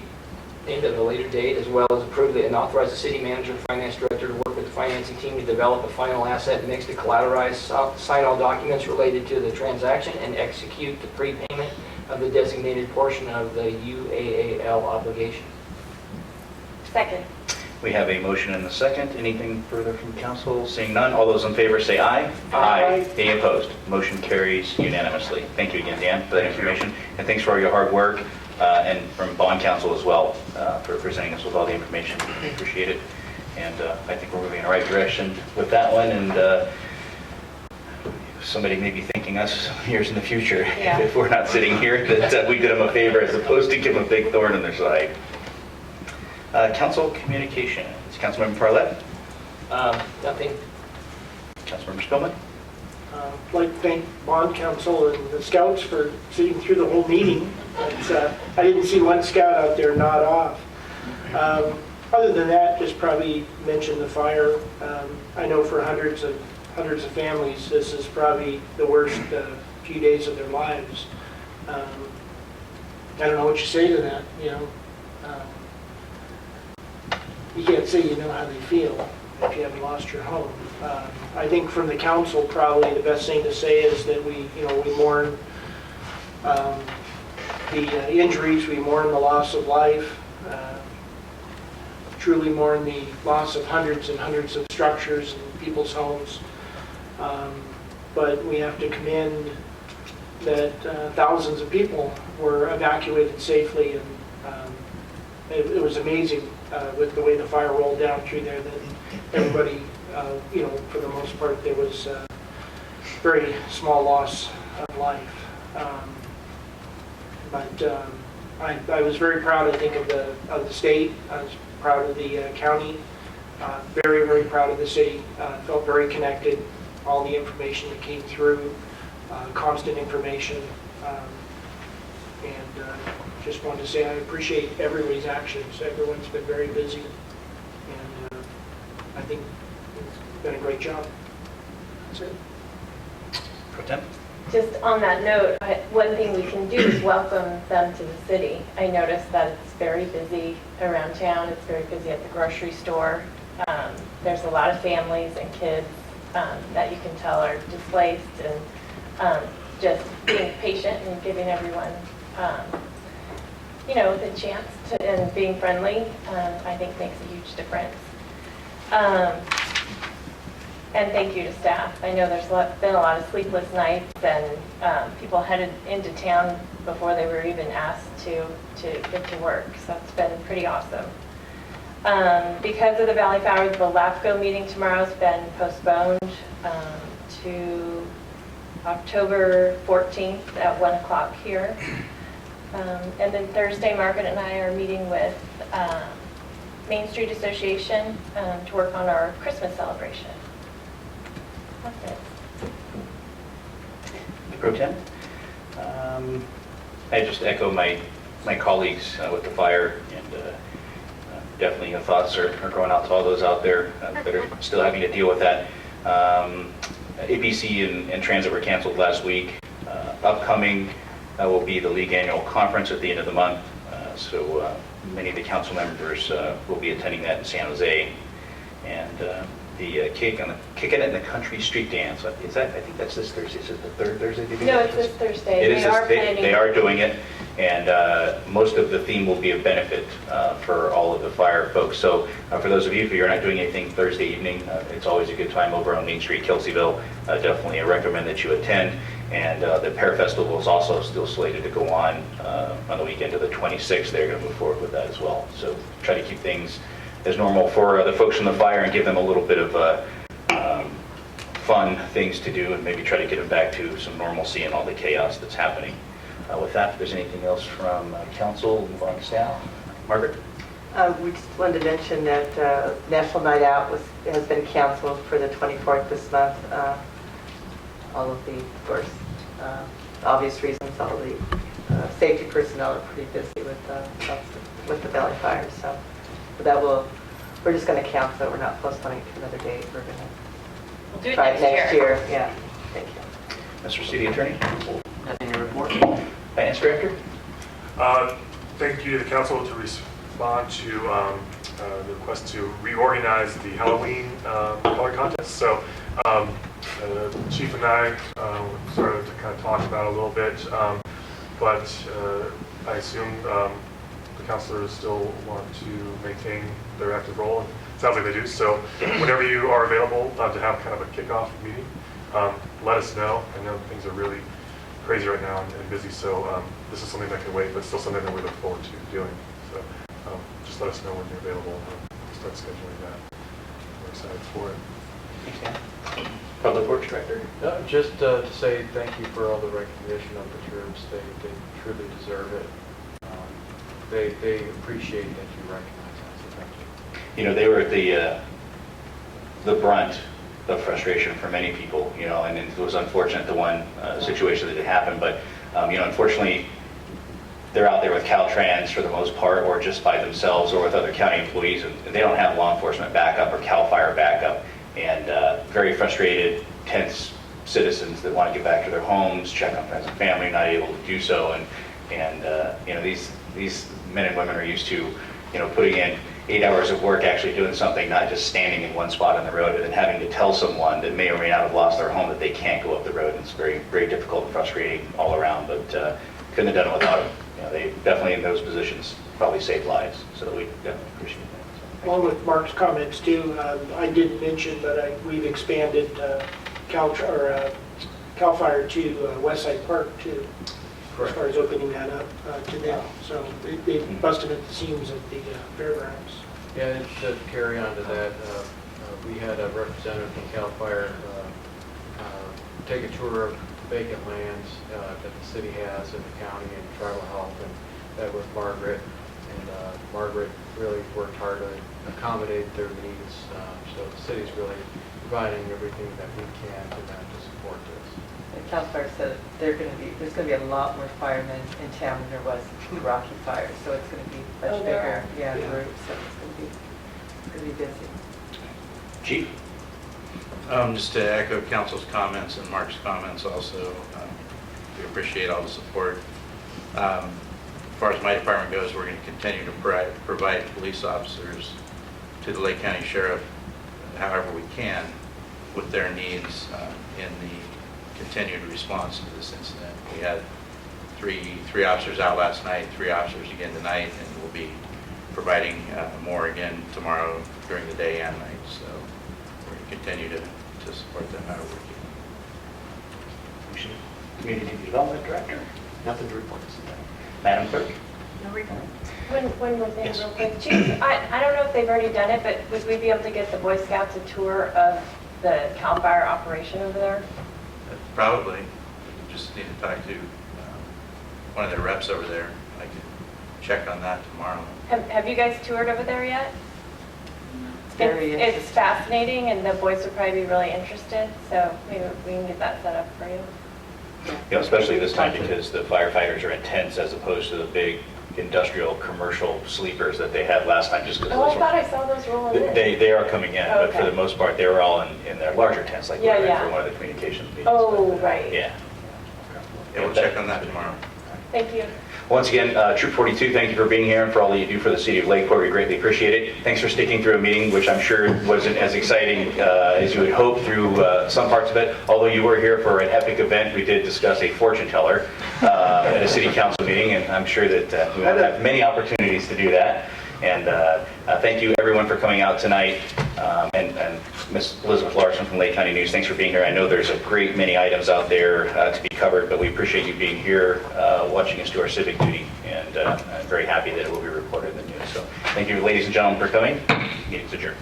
named at a later date, as well as approve and authorize the city manager and finance director to work with the financing team to develop a final asset mix to collateralize, sign all documents related to the transaction, and execute the prepayment of the designated portion of the UAAL obligation. Second. We have a motion and a second. Anything further from council? Seeing none, all those in favor say aye. Aye. Any opposed? Motion carries unanimously. Thank you again, Dan, for that information. And thanks for all your hard work, and from bond counsel as well, for presenting us with all the information. We appreciate it. And I think we're moving in the right direction with that one. And somebody may be thanking us years in the future, if we're not sitting here, that we did them a favor as opposed to give them a big thorn in their side. Council communications. Councilmember Parlett? Nothing. Councilmember Spillman? I'd like to thank bond counsel and the scouts for sitting through the whole meeting. I didn't see one scout out there nod off. Other than that, just probably mention the fire. I know for hundreds of hundreds of families, this is probably the worst few days of their lives. I don't know what you say to that, you know. You can't say you know how they feel if you haven't lost your home. I think from the council, probably the best thing to say is that we mourn the injuries, we mourn the loss of life, truly mourn the loss of hundreds and hundreds of structures and people's homes. But we have to commend that thousands of people were evacuated safely, and it was amazing with the way the fire rolled down through there that everybody, for the most part, there was very small loss of life. But I was very proud, I think, of the state. I was proud of the county. Very, very proud of the city. Felt very connected. All the information that came through, constant information. And just wanted to say I appreciate everybody's actions. Everyone's been very busy. And I think it's been a great job. That's it. Pro Tem? Just on that note, one thing we can do is welcome them to the city. I noticed that it's very busy around town. It's very busy at the grocery store. There's a lot of families and kids that you can tell are displaced, and just being patient and giving everyone, the chance to, and being friendly, I think makes a huge difference. And thank you to staff. I know there's been a lot of sleepless nights, and people headed into town before they were even asked to get to work. So it's been pretty awesome. Because of the Valley Fire, the LAFCO meeting tomorrow has been postponed to October 14th at 1 o'clock here. And then Thursday, Margaret and I are meeting with Main Street Association to work on our Christmas celebration. That's it. Pro Tem? I just echo my colleagues with the fire, and definitely your thoughts are going out to all those out there that are still having to deal with that. ABC and Transit were canceled last week. Upcoming will be the League Annual Conference at the end of the month. So many of the council members will be attending that in San Jose. And the Kickin' It in the Country Street Dance. Is that? I think that's this Thursday. Is it the third Thursday? No, it's this Thursday. It is. They are doing it, and most of the theme will be a benefit for all of the fire folks. So for those of you who are not doing anything Thursday evening, it's always a good time over on Main Street, Kelseyville. Definitely, I recommend that you attend. And the Pear Festival is also still slated to go on the weekend of the 26th. They're going to move forward with that as well. So try to keep things as normal for the folks in the fire and give them a little bit of fun things to do, and maybe try to get them back to some normalcy and all the chaos that's happening. With that, if there's anything else from council, we'll move on to staff. Margaret? We just wanted to mention that National Night Out has been canceled for the 24th this month. All of the, of course, obvious reasons, all the safety personnel are pretty busy with the Valley Fire. So we're just going to cancel it. We're not postponing it to another date. We're going We'll do to it try it next year. Yeah. Thank you. Mr. City Attorney? Nothing to report. Finance Director? Thank you to the council to respond to the request to reorganize the Halloween color contest. So Chief and I started to kind of talk about it a little bit, but I assume the councilors still want to maintain their active role. It sounds like they do. So whenever you are available to have kind of a kickoff meeting, let us know. I know things are really crazy right now and busy, so this is something that can wait, but still something that we look forward to doing. So just let us know when you're available and we'll start scheduling that. We're excited for it. Thanks, Dan. Public Works Director? Just to say thank you for all the recognition of the troops. They truly deserve it. They appreciate that you recognize that, so thank you. You know, they were at the brunt of frustration for many people, and it was unfortunate the one situation that did happen, but unfortunately they're out there with Caltrans for the most part, or just by themselves or with other county employees, and they don't have law enforcement backup or CAL FIRE backup, and very frustrated, tense citizens that want to get back to their homes, check on friends and family, not able to do so. And these men and women are used to, putting in 8 hours of work actually doing something, not just standing in one spot on the road, but then having to tell someone that may or may not have lost their home that they can't go up the road. It's very, very difficult and frustrating all around, but couldn't have done it without them. They definitely in those positions probably saved lives, so we definitely appreciate that. Along with Mark's comments too, I didn't mention, but we've expanded CAL FIRE to Westside Park too, as far as opening that up to them. So they busted at the seams at the fairgrounds. Yeah, and to carry on to that, we had a representative from CAL FIRE take a tour of vacant lands that the city has in the county and tribal health, and that was Margaret. And Margaret really worked hard to accommodate their needs. So the city's really providing everything that we can to them to support this. And CAL FIRE said there's going to be a lot more firemen in town than there was the Rocky Fire, so it's going to be much bigger. Yeah, group, so it's going to be busy. Chief? Just to echo council's comments and Mark's comments also, we appreciate all the support. As far as my department goes, we're going to continue to provide police officers to the Lake County Sheriff however we can with their needs in the continued response to this incident. We had three officers out last night, 3 officers again tonight, and we'll be providing more again tomorrow during the day and night. So we're going to continue to support them however we can. Community Development Director? Nothing to report. Madam Clerk? No report. One more thing Yes. real quick. Chief, I don't know if they've already done it, but would we be able to get the Boy Scouts a tour of the CAL FIRE operation over there? Probably. Just need to talk to one of their reps over there. I can check on that tomorrow. Have you guys toured over there yet? Very It's interesting. fascinating, and the boys would probably be really interested, so maybe we can get that set up for you. Especially this time because the firefighters are intense as opposed to the big industrial commercial sleepers that they had last time. Just because Oh, I thought I saw those rolling in. they are coming in, but for Okay. the most part, they were all in their larger tents, like we Yeah, were in yeah. for one of the communications meetings. Oh, But, right. Yeah. Yeah, we'll check on that tomorrow. Thank you. Once again, Troop 42, thank you for being here and for all that you do for the city of Lakeport. We greatly appreciate it. Thanks for sticking through a meeting, which I'm sure wasn't as exciting as you would hope through some parts of it. Although you were here for an epic event, we did discuss a fortune teller at a city council meeting, and I'm sure that we will have many opportunities to do that. And thank you, everyone, for coming out tonight. And Ms. Elizabeth Larson from Lake County News, thanks for being here. I know there's a great many items out there to be covered, but we appreciate you being here, watching us do our civic duty. And I'm very happy that it will be reported in the news. So thank you, ladies and gentlemen, for coming. Meeting's adjourned.